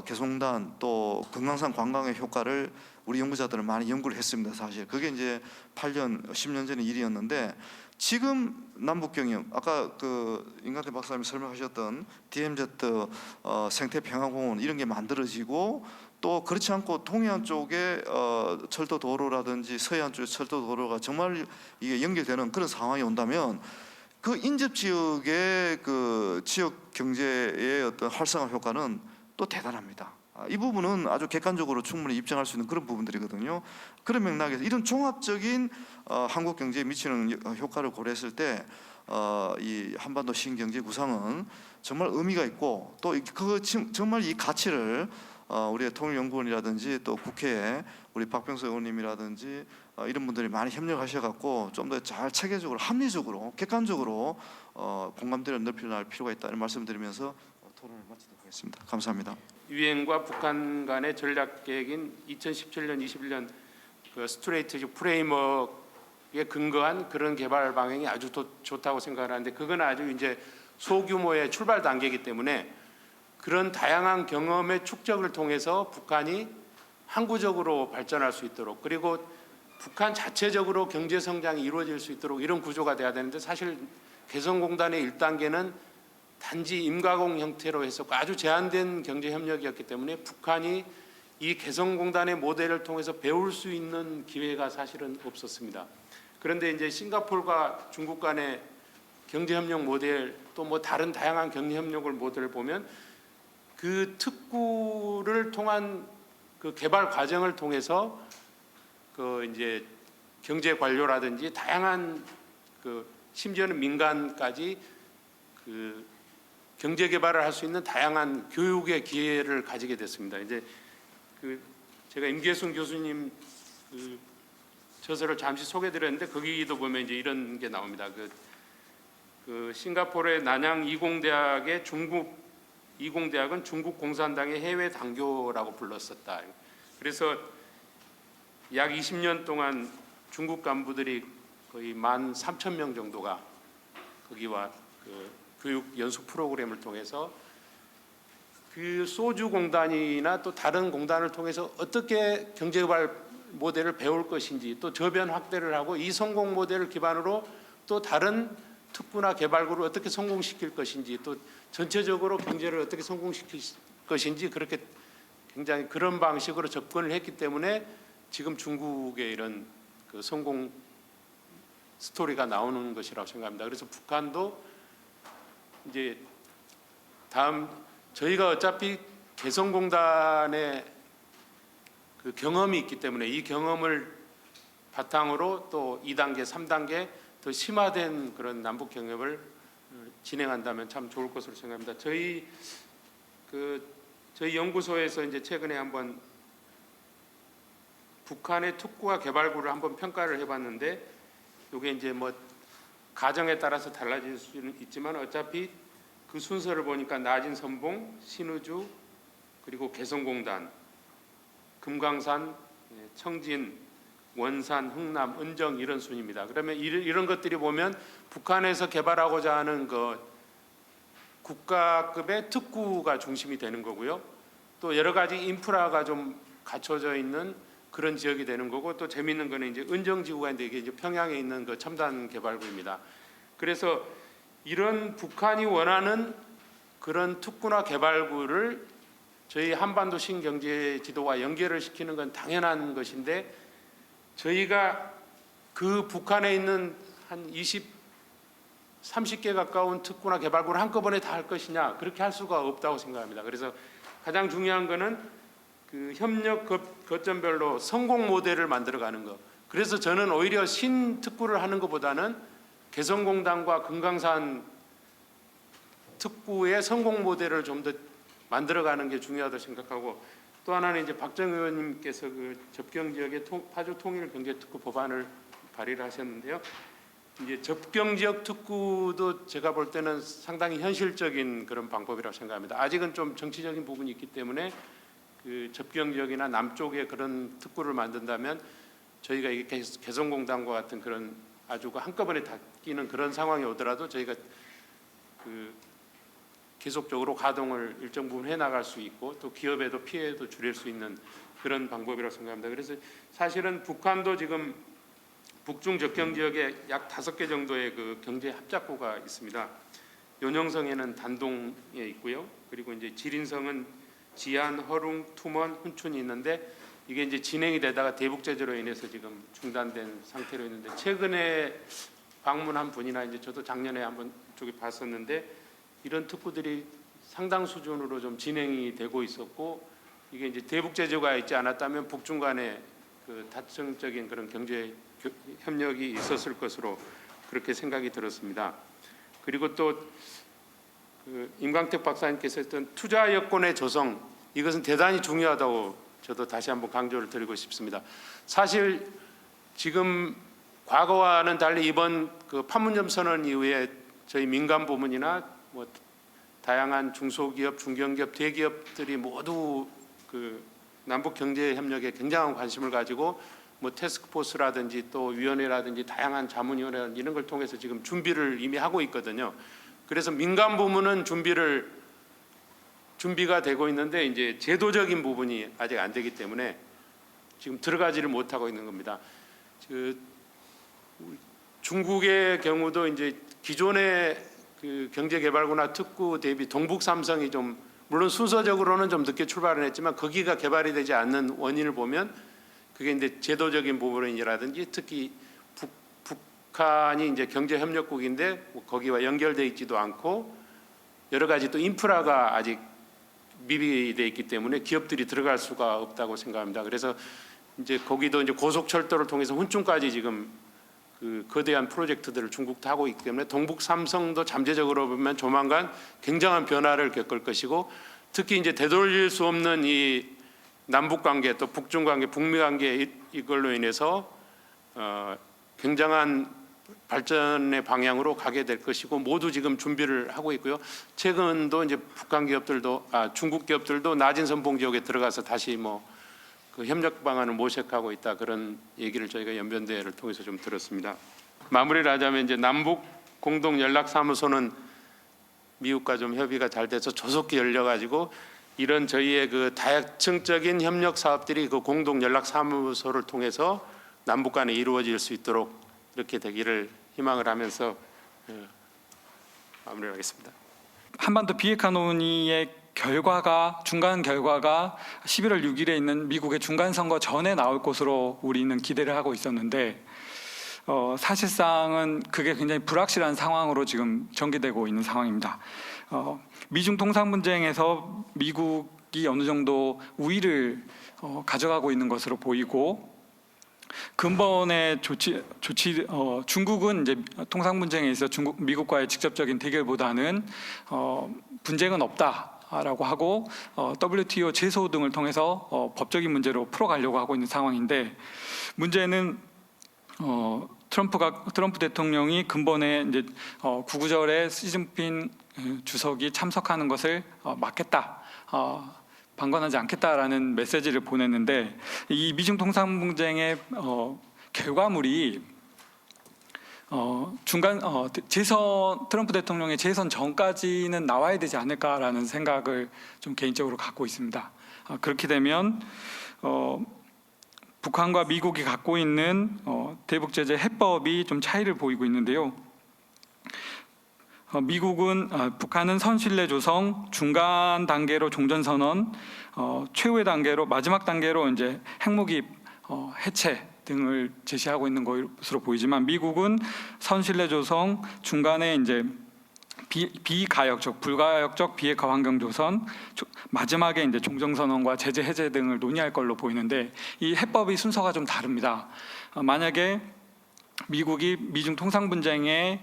개성단 또 금강산 관광의 효과를 우리 연구자들은 많이 연구를 했습니다. 사실 그게 이제 8년, 10년 전의 일이었는데 지금 남북 경협 아까 임관태 박사님이 설명하셨던 DMZ 생태평화공원 이런 게 만들어지고 또 그렇지 않고 동해안 쪽에 철도 도로라든지 서해안 쪽에 철도 도로가 정말 이게 연결되는 그런 상황이 온다면 그 인접 지역의 그 지역 경제의 어떤 활성화 효과는 또 대단합니다. 이 부분은 아주 객관적으로 충분히 입증할 수 있는 그런 부분들이거든요. 그런 맥락에서 이런 종합적인 한국 경제에 미치는 효과를 고려했을 때 이 한반도 신경제 구상은 정말 의미가 있고 또 정말 이 가치를 우리의 통일연구원이라든지 또 국회에 우리 박병석 의원님이라든지 이런 분들이 많이 협력하셔갖고 좀 더 잘 체계적으로 합리적으로 객관적으로 공감대를 넓혀나갈 필요가 있다는 말씀드리면서 토론을 마치도록 하겠습니다. 감사합니다. 유엔과 북한 간의 전략 계획인 2017년, 21년 그 스트레이트식 프레임워크에 근거한 그런 개발 방향이 아주 좋다고 생각하는데 그건 아주 이제 소규모의 출발 단계이기 때문에 그런 다양한 경험의 축적을 통해서 북한이 항구적으로 발전할 수 있도록 그리고 북한 자체적으로 경제 성장이 이루어질 수 있도록 이런 구조가 돼야 되는데 사실 개성공단의 1단계는 단지 임가공 형태로 해서 아주 제한된 경제 협력이었기 때문에 북한이 이 개성공단의 모델을 통해서 배울 수 있는 기회가 사실은 없었습니다. 그런데 이제 싱가포르와 중국 간의 경제 협력 모델 또 뭐 다른 다양한 경제 협력을 모델을 보면 그 특구를 통한 그 개발 과정을 통해서 그 이제 경제 관료라든지 다양한 그 심지어는 민간까지 그 경제 개발을 할 수 있는 다양한 교육의 기회를 가지게 됐습니다. 이제 그 제가 임계순 교수님 그 저서를 잠시 소개드렸는데 거기도 보면 이제 이런 게 나옵니다. 그 싱가포르의 난양 이공대학의 중국 이공대학은 중국 공산당의 해외 당교라고 불렀었다. 그래서 약 20년 동안 중국 간부들이 거의 13,000명 정도가 거기와 그 교육 연수 프로그램을 통해서 그 소주 공단이나 또 다른 공단을 통해서 어떻게 경제개발 모델을 배울 것인지 또 저변 확대를 하고 이 성공 모델을 기반으로 또 다른 특구나 개발구를 어떻게 성공시킬 것인지 또 전체적으로 경제를 어떻게 성공시킬 것인지 그렇게 굉장히 그런 방식으로 접근을 했기 때문에 지금 중국의 이런 그 성공 스토리가 나오는 것이라고 생각합니다. 그래서 북한도 이제 다음 저희가 어차피 개성공단의 그 경험이 있기 때문에 이 경험을 바탕으로 또 2단계, 3단계 더 심화된 그런 남북 경협을 진행한다면 참 좋을 것으로 생각합니다. 저희 연구소에서 이제 최근에 한번 북한의 특구와 개발구를 한번 평가를 해봤는데 이게 이제 뭐 가정에 따라서 달라질 수는 있지만 어차피 그 순서를 보니까 나진 선봉, 신의주, 그리고 개성공단, 금강산, 청진, 원산, 흥남, 은정 이런 순입니다. 그러면 이런 것들이 보면 북한에서 개발하고자 하는 그 국가급의 특구가 중심이 되는 거고요. 또 여러 가지 인프라가 좀 갖춰져 있는 그런 지역이 되는 거고, 또 재미있는 거는 이제 은정지구가 있는데 이게 이제 평양에 있는 그 첨단 개발구입니다. 그래서 이런 북한이 원하는 그런 특구나 개발구를 저희 한반도 신경제 지도와 연결을 시키는 건 당연한 것인데, 저희가 그 북한에 있는 한 30개 가까운 특구나 개발구를 한꺼번에 다 할 것이냐, 그렇게 할 수가 없다고 생각합니다. 그래서 가장 중요한 거는 그 협력 거점별로 성공 모델을 만들어가는 거. 그래서 저는 오히려 신특구를 하는 것보다는 개성공단과 금강산 특구의 성공 모델을 좀 더 만들어가는 게 중요하다고 생각하고, 또 하나는 이제 박정 의원님께서 그 접경 지역의 파주 통일 경제 특구 법안을 발의를 하셨는데요. 이제 접경 지역 특구도 제가 볼 때는 상당히 현실적인 그런 방법이라고 생각합니다. 아직은 좀 정치적인 부분이 있기 때문에 그 접경 지역이나 남쪽에 그런 특구를 만든다면 저희가 이게 개성공단과 같은 그런 아주 한꺼번에 다 끼는 그런 상황이 오더라도 저희가 그 계속적으로 가동을 일정 부분 해나갈 수 있고, 또 기업에도 피해도 줄일 수 있는 그런 방법이라고 생각합니다. 그래서 사실은 북한도 지금 북중 접경 지역에 약 5개 정도의 그 경제 합작구가 있습니다. 연영성에는 단동에 있고요. 그리고 이제 지린성은 지안, 허룽, 투먼, 훈춘이 있는데, 이게 이제 진행이 되다가 대북제재로 인해서 지금 중단된 상태로 있는데, 최근에 방문한 분이나 이제 저도 작년에 한번 쪽에 봤었는데, 이런 특구들이 상당 수준으로 좀 진행이 되고 있었고, 이게 이제 대북제재가 있지 않았다면 북중 간에 그 다층적인 그런 경제 협력이 있었을 것으로 그렇게 생각이 들었습니다. 그리고 또 그 임광택 박사님께서 했던 투자 여건의 조성, 이것은 대단히 중요하다고 저도 다시 한번 강조를 드리고 싶습니다. 사실 지금 과거와는 달리 이번 그 판문점 선언 이후에 저희 민간 부문이나 뭐 다양한 중소기업, 중견기업, 대기업들이 모두 그 남북 경제 협력에 굉장한 관심을 가지고 뭐 태스크포스라든지 또 위원회라든지 다양한 자문위원회 이런 걸 통해서 지금 준비를 이미 하고 있거든요. 그래서 민간 부문은 준비가 되고 있는데, 이제 제도적인 부분이 아직 안 되기 때문에 지금 들어가지를 못하고 있는 겁니다. 중국의 경우도 이제 기존의 그 경제개발구나 특구 대비 동북 삼성이 좀 물론 순서적으로는 좀 늦게 출발을 했지만, 거기가 개발이 되지 않는 원인을 보면 그게 이제 제도적인 부분이라든지, 특히 북한이 이제 경제협력국인데 거기와 연결돼 있지도 않고 여러 가지 또 인프라가 아직 미비돼 있기 때문에 기업들이 들어갈 수가 없다고 생각합니다. 그래서 이제 거기도 이제 고속철도를 통해서 훈춘까지 지금 그 거대한 프로젝트들을 중국도 하고 있기 때문에 동북 삼성도 잠재적으로 보면 조만간 굉장한 변화를 겪을 것이고, 특히 이제 되돌릴 수 없는 이 남북 관계 또 북중 관계, 북미 관계 이걸로 인해서 굉장한 발전의 방향으로 가게 될 것이고, 모두 지금 준비를 하고 있고요. 최근도 이제 북한 기업들도 중국 기업들도 나진 선봉 지역에 들어가서 다시 뭐 그 협력 방안을 모색하고 있다, 그런 얘기를 저희가 연변대회를 통해서 좀 들었습니다. 마무리를 하자면 이제 남북 공동 연락 사무소는 미국과 좀 협의가 잘 돼서 조속히 열려가지고 이런 저희의 그 다층적인 협력 사업들이 그 공동 연락 사무소를 통해서 남북 간에 이루어질 수 있도록 이렇게 되기를 희망을 하면서 마무리하겠습니다. 한반도 비핵화 논의의 중간 결과가 11월 6일에 있는 미국의 중간 선거 전에 나올 것으로 우리는 기대를 하고 있었는데, 사실상은 그게 굉장히 불확실한 상황으로 지금 전개되고 있는 상황입니다. 미중 통상 분쟁에서 미국이 어느 정도 우위를 가져가고 있는 것으로 보이고, 근본의 중국은 이제 통상 분쟁에 있어 미국과의 직접적인 대결보다는 분쟁은 없다라고 하고 WTO 제소 등을 통해서 법적인 문제로 풀어가려고 하고 있는 상황인데, 문제는 트럼프 대통령이 근본에 이제 구구절에 시진핑 주석이 참석하는 것을 막겠다, 방관하지 않겠다라는 메시지를 보냈는데, 이 미중 통상 분쟁의 결과물이 트럼프 대통령의 재선 전까지는 나와야 되지 않을까라는 생각을 좀 개인적으로 갖고 있습니다. 그렇게 되면 북한과 미국이 갖고 있는 대북 제재 해법이 좀 차이를 보이고 있는데요. 북한은 선신뢰 조성, 중간 단계로 종전 선언, 최후의 단계로 마지막 단계로 이제 핵무기 해체 등을 제시하고 있는 것으로 보이지만, 미국은 선신뢰 조성, 중간에 이제 비가역적, 불가역적 비핵화 환경 조성, 마지막에 이제 종전 선언과 제재 해제 등을 논의할 걸로 보이는데, 이 해법이 순서가 좀 다릅니다. 만약에 미국이 미중 통상 분쟁에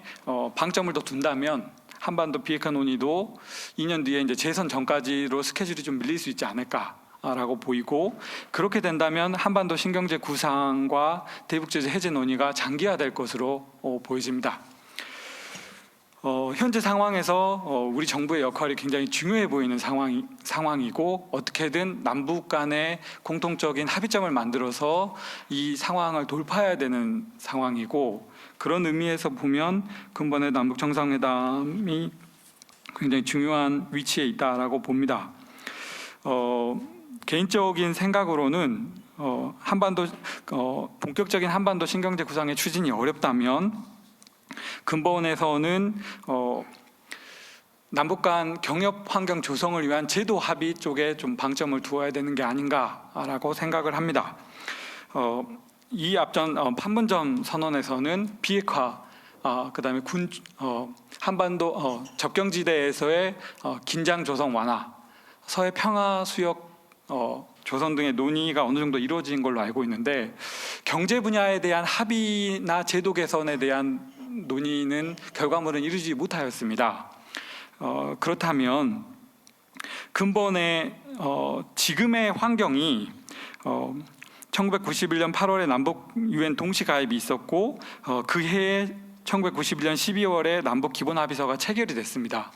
방점을 더 둔다면 한반도 비핵화 논의도 2년 뒤에 이제 재선 전까지로 스케줄이 좀 밀릴 수 있지 않을까라고 보이고, 그렇게 된다면 한반도 신경제 구상과 대북 제재 해제 논의가 장기화될 것으로 보여집니다. 현재 상황에서 우리 정부의 역할이 굉장히 중요해 보이는 상황이고, 어떻게든 남북 간의 공통적인 합의점을 만들어서 이 상황을 돌파해야 되는 상황이고, 그런 의미에서 보면 근본의 남북 정상회담이 굉장히 중요한 위치에 있다라고 봅니다. 개인적인 생각으로는 본격적인 한반도 신경제 구상의 추진이 어렵다면 근본에서는 남북 간 경협 환경 조성을 위한 제도 합의 쪽에 좀 방점을 두어야 되는 게 아닌가라고 생각을 합니다. 이 앞전 판문점 선언에서는 비핵화, 그다음에 한반도 접경지대에서의 긴장 조성 완화, 서해 평화 수역 조선 등의 논의가 어느 정도 이루어진 걸로 알고 있는데, 경제 분야에 대한 합의나 제도 개선에 대한 논의는 결과물은 이루지 못하였습니다. 그렇다면 근본에 지금의 환경이 1991년 8월에 남북 유엔 동시 가입이 있었고, 그 해에 1991년 12월에 남북 기본 합의서가 체결이 됐습니다.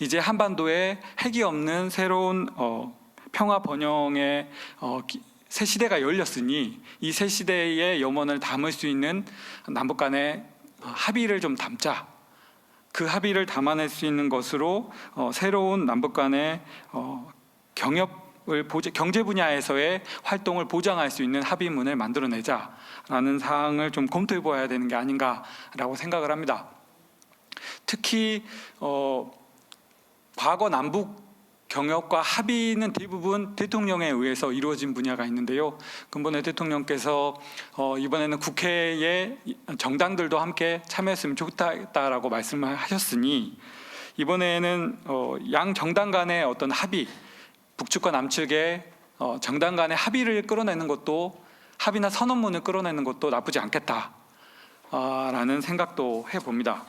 이제 한반도에 핵이 없는 새로운 평화 번영의 새 시대가 열렸으니, 이 새 시대의 염원을 담을 수 있는 남북 간의 합의를 좀 담자. 그 합의를 담아낼 수 있는 것으로 새로운 남북 간의 경제 분야에서의 활동을 보장할 수 있는 합의문을 만들어내자라는 사항을 좀 검토해 보아야 되는 게 아닌가라고 생각을 합니다. 특히 과거 남북 경협과 합의는 대부분 대통령에 의해서 이루어진 분야가 있는데요. 근본에 대통령께서 이번에는 국회의 정당들도 함께 참여했으면 좋겠다라고 말씀을 하셨으니, 이번에는 양 정당 간의 어떤 합의, 북측과 남측의 정당 간의 합의를 끌어내는 것도, 합의나 선언문을 끌어내는 것도 나쁘지 않겠다라는 생각도 해봅니다.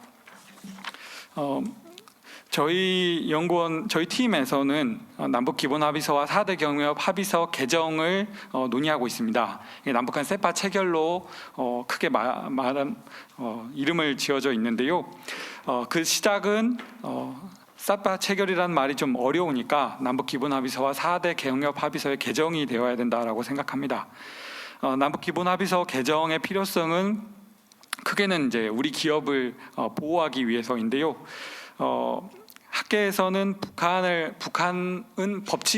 저희 팀에서는 남북 기본 합의서와 4대 경협 합의서 개정을 논의하고 있습니다. 남북한 세파 체결로 크게 말한 이름을 지어져 있는데요. 그 시작은 세파 체결이라는 말이 좀 어려우니까 남북 기본 합의서와 4대 경협 합의서의 개정이 되어야 된다라고 생각합니다. 남북 기본 합의서 개정의 필요성은 크게는 이제 우리 기업을 보호하기 위해서인데요. 학계에서는 북한은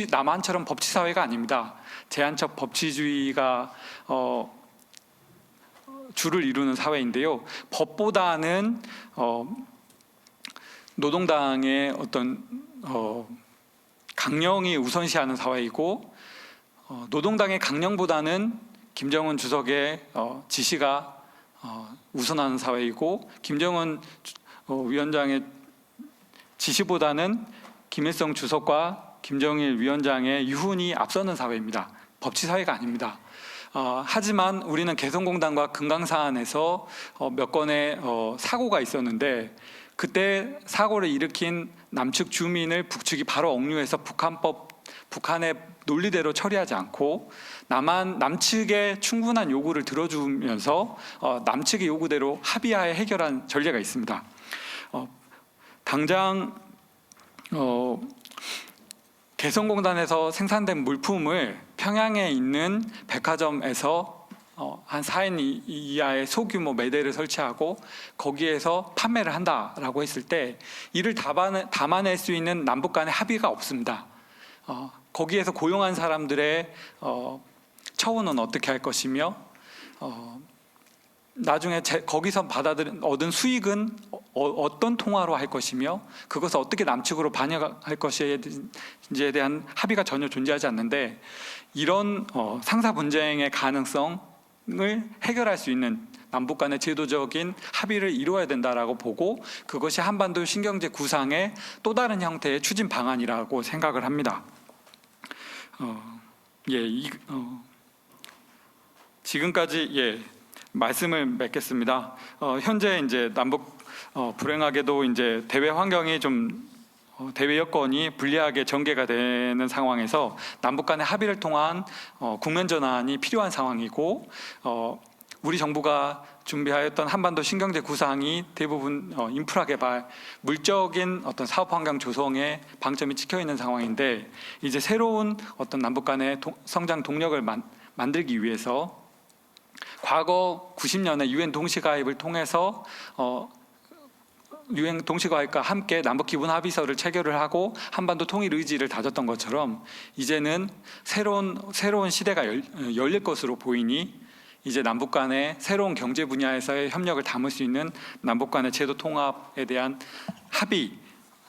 남한처럼 법치 사회가 아닙니다. 제한적 법치주의가 주를 이루는 사회인데요. 법보다는 노동당의 어떤 강령이 우선시하는 사회이고, 노동당의 강령보다는 김정은 주석의 지시가 우선하는 사회이고, 김정은 위원장의 지시보다는 김일성 주석과 김정일 위원장의 유훈이 앞서는 사회입니다. 법치 사회가 아닙니다. 하지만 우리는 개성공단과 금강산에서 몇 건의 사고가 있었는데, 그때 사고를 일으킨 남측 주민을 북측이 바로 억류해서 북한의 논리대로 처리하지 않고 남측의 충분한 요구를 들어주면서 남측의 요구대로 합의하에 해결한 전례가 있습니다. 당장 개성공단에서 생산된 물품을 평양에 있는 백화점에서 한 4인 이하의 소규모 매대를 설치하고 거기에서 판매를 한다라고 했을 때 이를 담아낼 수 있는 남북 간의 합의가 없습니다. 거기에서 고용한 사람들의 처우는 어떻게 할 것이며 나중에 거기서 얻은 수익은 어떤 통화로 할 것이며 그것을 어떻게 남측으로 반영할 것인지에 대한 합의가 전혀 존재하지 않는데 이런 상사 분쟁의 가능성을 해결할 수 있는 남북 간의 제도적인 합의를 이루어야 된다라고 보고 그것이 한반도 신경제 구상의 또 다른 형태의 추진 방안이라고 생각을 합니다. 지금까지 말씀을 맺겠습니다. 현재 이제 남북 불행하게도 이제 대외 환경이 좀 대외 여건이 불리하게 전개가 되는 상황에서 남북 간의 합의를 통한 국면 전환이 필요한 상황이고 우리 정부가 준비하였던 한반도 신경제 구상이 대부분 인프라 개발, 물적인 어떤 사업 환경 조성에 방점이 찍혀 있는 상황인데 이제 새로운 어떤 남북 간의 성장 동력을 만들기 위해서 과거 90년에 유엔 동시가입을 통해서 유엔 동시가입과 함께 남북 기본 합의서를 체결을 하고 한반도 통일 의지를 다졌던 것처럼 이제는 새로운 시대가 열릴 것으로 보이니 이제 남북 간의 새로운 경제 분야에서의 협력을 담을 수 있는 남북 간의 제도 통합에 대한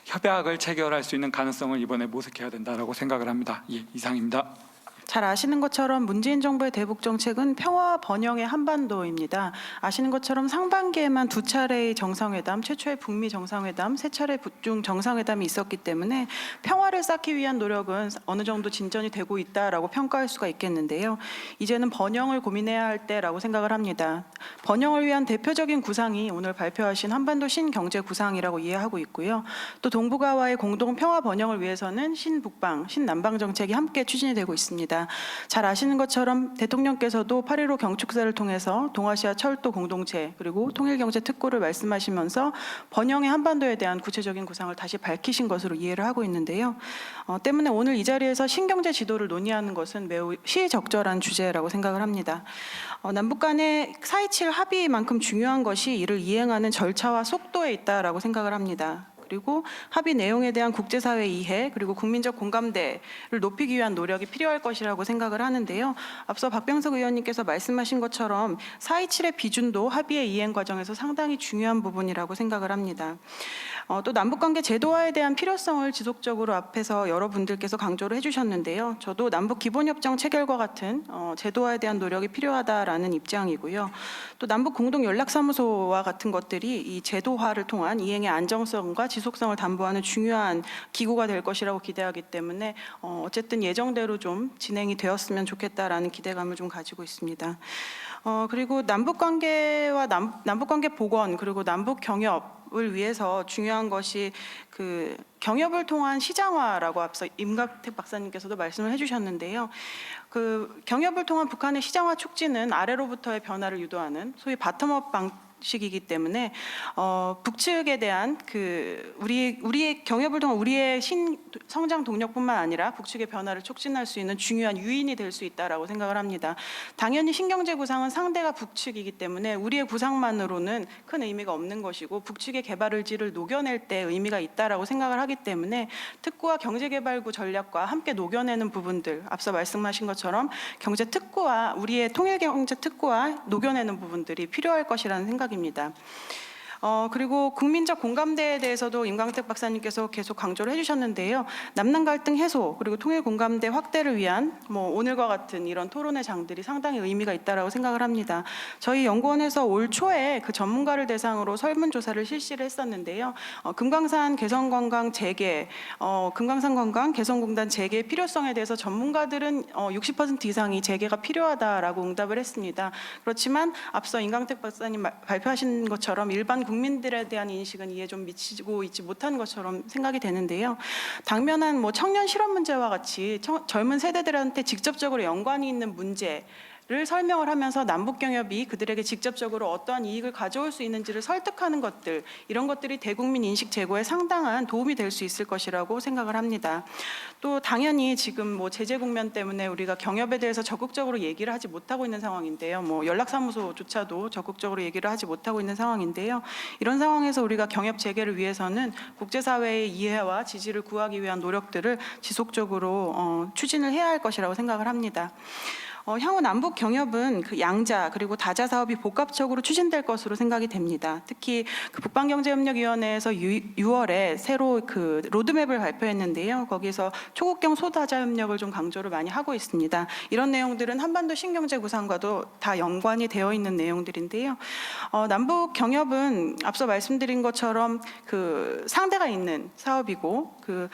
협약을 체결할 수 있는 가능성을 이번에 모색해야 된다라고 생각을 합니다. 이상입니다. 잘 아시는 것처럼 문재인 정부의 대북 정책은 평화 번영의 한반도입니다. 아시는 것처럼 상반기에만 2차례의 정상회담, 최초의 북미 정상회담, 3차례 북중 정상회담이 있었기 때문에 평화를 쌓기 위한 노력은 어느 정도 진전이 되고 있다라고 평가할 수가 있겠는데요. 이제는 번영을 고민해야 할 때라고 생각을 합니다. 번영을 위한 대표적인 구상이 오늘 발표하신 한반도 신경제 구상이라고 이해하고 있고요. 또 동북아와의 공동 평화 번영을 위해서는 신북방, 신남방 정책이 함께 추진이 되고 있습니다. 잘 아시는 것처럼 대통령께서도 8.15 경축사를 통해서 동아시아 철도 공동체 그리고 통일경제 특구를 말씀하시면서 번영의 한반도에 대한 구체적인 구상을 다시 밝히신 것으로 이해를 하고 있는데요. 때문에 오늘 이 자리에서 신경제 지도를 논의하는 것은 매우 시적절한 주제라고 생각을 합니다. 남북 간의 4.27 합의만큼 중요한 것이 이를 이행하는 절차와 속도에 있다라고 생각을 합니다. 그리고 합의 내용에 대한 국제사회 이해 그리고 국민적 공감대를 높이기 위한 노력이 필요할 것이라고 생각을 하는데요. 앞서 박병석 의원님께서 말씀하신 것처럼 4.27의 비준도 합의의 이행 과정에서 상당히 중요한 부분이라고 생각을 합니다. 또 남북관계 제도화에 대한 필요성을 지속적으로 앞에서 여러분들께서 강조를 해주셨는데요. 저도 남북기본협정 체결과 같은 제도화에 대한 노력이 필요하다라는 입장이고요. 또 남북공동연락사무소와 같은 것들이 이 제도화를 통한 이행의 안정성과 지속성을 담보하는 중요한 기구가 될 것이라고 기대하기 때문에 어쨌든 예정대로 좀 진행이 되었으면 좋겠다라는 기대감을 좀 가지고 있습니다. 그리고 남북관계와 남북관계 복원 그리고 남북 경협을 위해서 중요한 것이 그 경협을 통한 시장화라고 앞서 임각택 박사님께서도 말씀을 해주셨는데요. 그 경협을 통한 북한의 시장화 촉진은 아래로부터의 변화를 유도하는 소위 바텀업 방식이기 때문에 북측에 대한 그 우리의 경협을 통한 우리의 성장 동력뿐만 아니라 북측의 변화를 촉진할 수 있는 중요한 유인이 될 수 있다라고 생각을 합니다. 당연히 신경제 구상은 상대가 북측이기 때문에 우리의 구상만으로는 큰 의미가 없는 것이고 북측의 개발 의지를 녹여낼 때 의미가 있다라고 생각을 하기 때문에 특구와 경제개발구 전략과 함께 녹여내는 부분들 앞서 말씀하신 것처럼 경제 특구와 우리의 통일경제 특구와 녹여내는 부분들이 필요할 것이라는 생각입니다. 그리고 국민적 공감대에 대해서도 임광택 박사님께서 계속 강조를 해주셨는데요. 남남 갈등 해소 그리고 통일 공감대 확대를 위한 오늘과 같은 이런 토론의 장들이 상당히 의미가 있다라고 생각을 합니다. 저희 연구원에서 올 초에 그 전문가를 대상으로 설문조사를 실시를 했었는데요. 금강산 개성관광 재개, 금강산 관광 개성공단 재개의 필요성에 대해서 전문가들은 60% 이상이 재개가 필요하다라고 응답을 했습니다. 그렇지만 앞서 임광택 박사님 발표하신 것처럼 일반 국민들에 대한 인식은 이에 좀 미치고 있지 못한 것처럼 생각이 되는데요. 당면한 청년 실업 문제와 같이 젊은 세대들한테 직접적으로 연관이 있는 문제 를 설명을 하면서 남북 경협이 그들에게 직접적으로 어떠한 이익을 가져올 수 있는지를 설득하는 것들, 이런 것들이 대국민 인식 제고에 상당한 도움이 될 수 있을 것이라고 생각을 합니다. 또 당연히 지금 뭐 제재 국면 때문에 우리가 경협에 대해서 적극적으로 얘기를 하지 못하고 있는 상황인데요. 뭐 연락사무소조차도 적극적으로 얘기를 하지 못하고 있는 상황인데요. 이런 상황에서 우리가 경협 재개를 위해서는 국제사회의 이해와 지지를 구하기 위한 노력들을 지속적으로 추진을 해야 할 것이라고 생각을 합니다. 향후 남북 경협은 그 양자 그리고 다자 사업이 복합적으로 추진될 것으로 생각이 됩니다. 특히 그 북방경제협력위원회에서 6월에 새로 그 로드맵을 발표했는데요. 거기서 초국경 소다자 협력을 좀 강조를 많이 하고 있습니다. 이런 내용들은 한반도 신경제 구상과도 다 연관이 되어 있는 내용들인데요. 남북 경협은 앞서 말씀드린 것처럼 그 상대가 있는 사업이고 그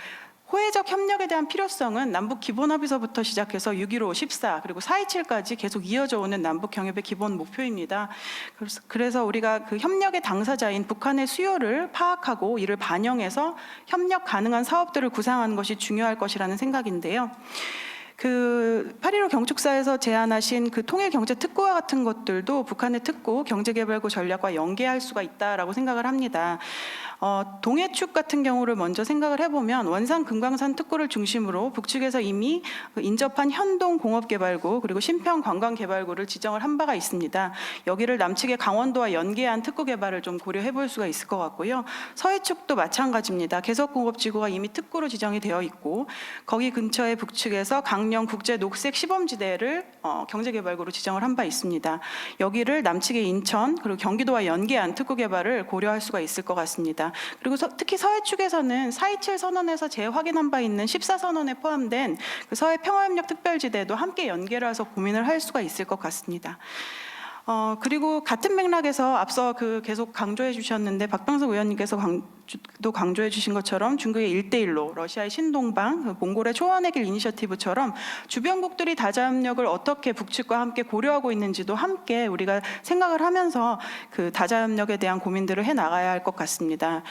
호혜적 협력에 대한 필요성은 남북 기본합의서부터 시작해서 6.15, 14 그리고 4.27까지 계속 이어져 오는 남북 경협의 기본 목표입니다. 그래서 우리가 그 협력의 당사자인 북한의 수요를 파악하고 이를 반영해서 협력 가능한 사업들을 구상하는 것이 중요할 것이라는 생각인데요. 그 8.15 경축사에서 제안하신 그 통일경제특구와 같은 것들도 북한의 특구, 경제개발구 전략과 연계할 수가 있다라고 생각을 합니다. 동해축 같은 경우를 먼저 생각을 해보면 원산 금강산 특구를 중심으로 북측에서 이미 인접한 현동 공업개발구 그리고 신평 관광개발구를 지정을 한 바가 있습니다. 여기를 남측의 강원도와 연계한 특구 개발을 좀 고려해 볼 수가 있을 것 같고요. 서해축도 마찬가지입니다. 개석공업지구가 이미 특구로 지정이 되어 있고 거기 근처에 북측에서 강령 국제 녹색 시범지대를 경제개발구로 지정을 한 바 있습니다. 여기를 남측의 인천 그리고 경기도와 연계한 특구 개발을 고려할 수가 있을 것 같습니다. 그리고 특히 서해축에서는 4.27 선언에서 재확인한 바 있는 14선언에 포함된 그 서해 평화협력 특별지대도 함께 연계를 해서 고민을 할 수가 있을 것 같습니다. 그리고 같은 맥락에서 앞서 그 계속 강조해 주셨는데 박병석 의원님께서 또 강조해 주신 것처럼 중국의 1대1로 러시아의 신동방, 몽골의 초원의 길 이니셔티브처럼 주변국들이 다자협력을 어떻게 북측과 함께 고려하고 있는지도 함께 우리가 생각을 하면서 그 다자협력에 대한 고민들을 해 나가야 할 것 같습니다.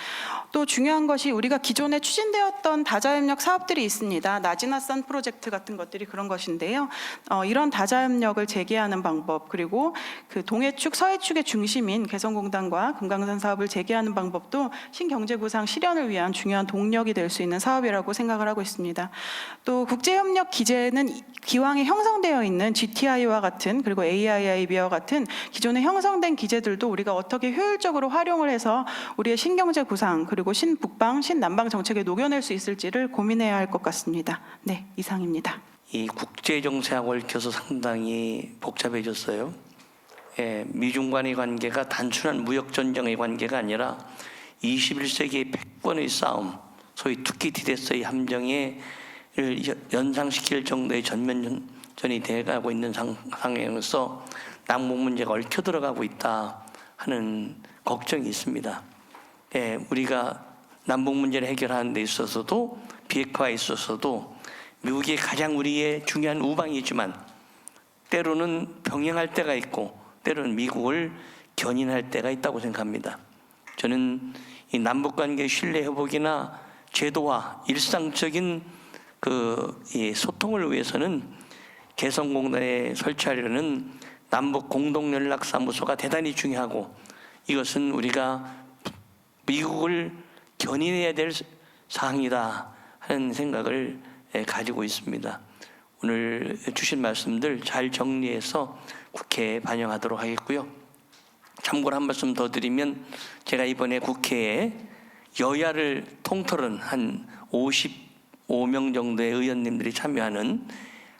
또 중요한 것이 우리가 기존에 추진되었던 다자협력 사업들이 있습니다. 나지나산 프로젝트 같은 것들이 그런 것인데요. 이런 다자협력을 재개하는 방법 그리고 그 동해축, 서해축의 중심인 개성공단과 금강산 사업을 재개하는 방법도 신경제구상 실현을 위한 중요한 동력이 될 수 있는 사업이라고 생각을 하고 있습니다. 또 국제협력 기제는 기왕에 형성되어 있는 GTI와 같은 그리고 AIIB와 같은 기존에 형성된 기제들도 우리가 어떻게 효율적으로 활용을 해서 우리의 신경제 구상 그리고 신북방, 신남방 정책에 녹여낼 수 있을지를 고민해야 할 것 같습니다. 네, 이상입니다. 이 국제 정세하고 얽혀서 상당히 복잡해졌어요. 예, 미중 간의 관계가 단순한 무역 전쟁의 관계가 아니라 21세기의 패권의 싸움, 소위 투키티데스의 함정을 연상시킬 정도의 전면전이 돼가고 있는 상황에서 남북 문제가 얽혀 들어가고 있다 하는 걱정이 있습니다. 예, 우리가 남북 문제를 해결하는 데 있어서도 비핵화에 있어서도 미국이 가장 우리의 중요한 우방이지만 때로는 병행할 때가 있고 때로는 미국을 견인할 때가 있다고 생각합니다. 저는 이 남북관계 신뢰 회복이나 제도화, 일상적인 이 소통을 위해서는 개성공단에 설치하려는 남북 공동연락사무소가 대단히 중요하고 이것은 우리가 미국을 견인해야 될 사항이다 하는 생각을 가지고 있습니다. 오늘 주신 말씀들 잘 정리해서 국회에 반영하도록 하겠고요. 참고로 한 말씀 더 드리면 제가 이번에 국회에 여야를 통틀은 한 55명 정도의 의원님들이 참여하는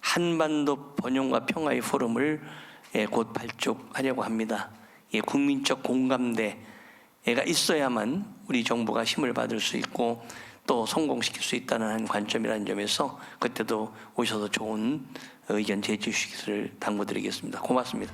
한반도 번영과 평화의 포럼을 곧 발족하려고 합니다. 국민적 공감대가 있어야만 우리 정부가 힘을 받을 수 있고 또 성공시킬 수 있다는 관점이라는 점에서 그때도 오셔서 좋은 의견 제시해 주시기를 당부드리겠습니다. 고맙습니다.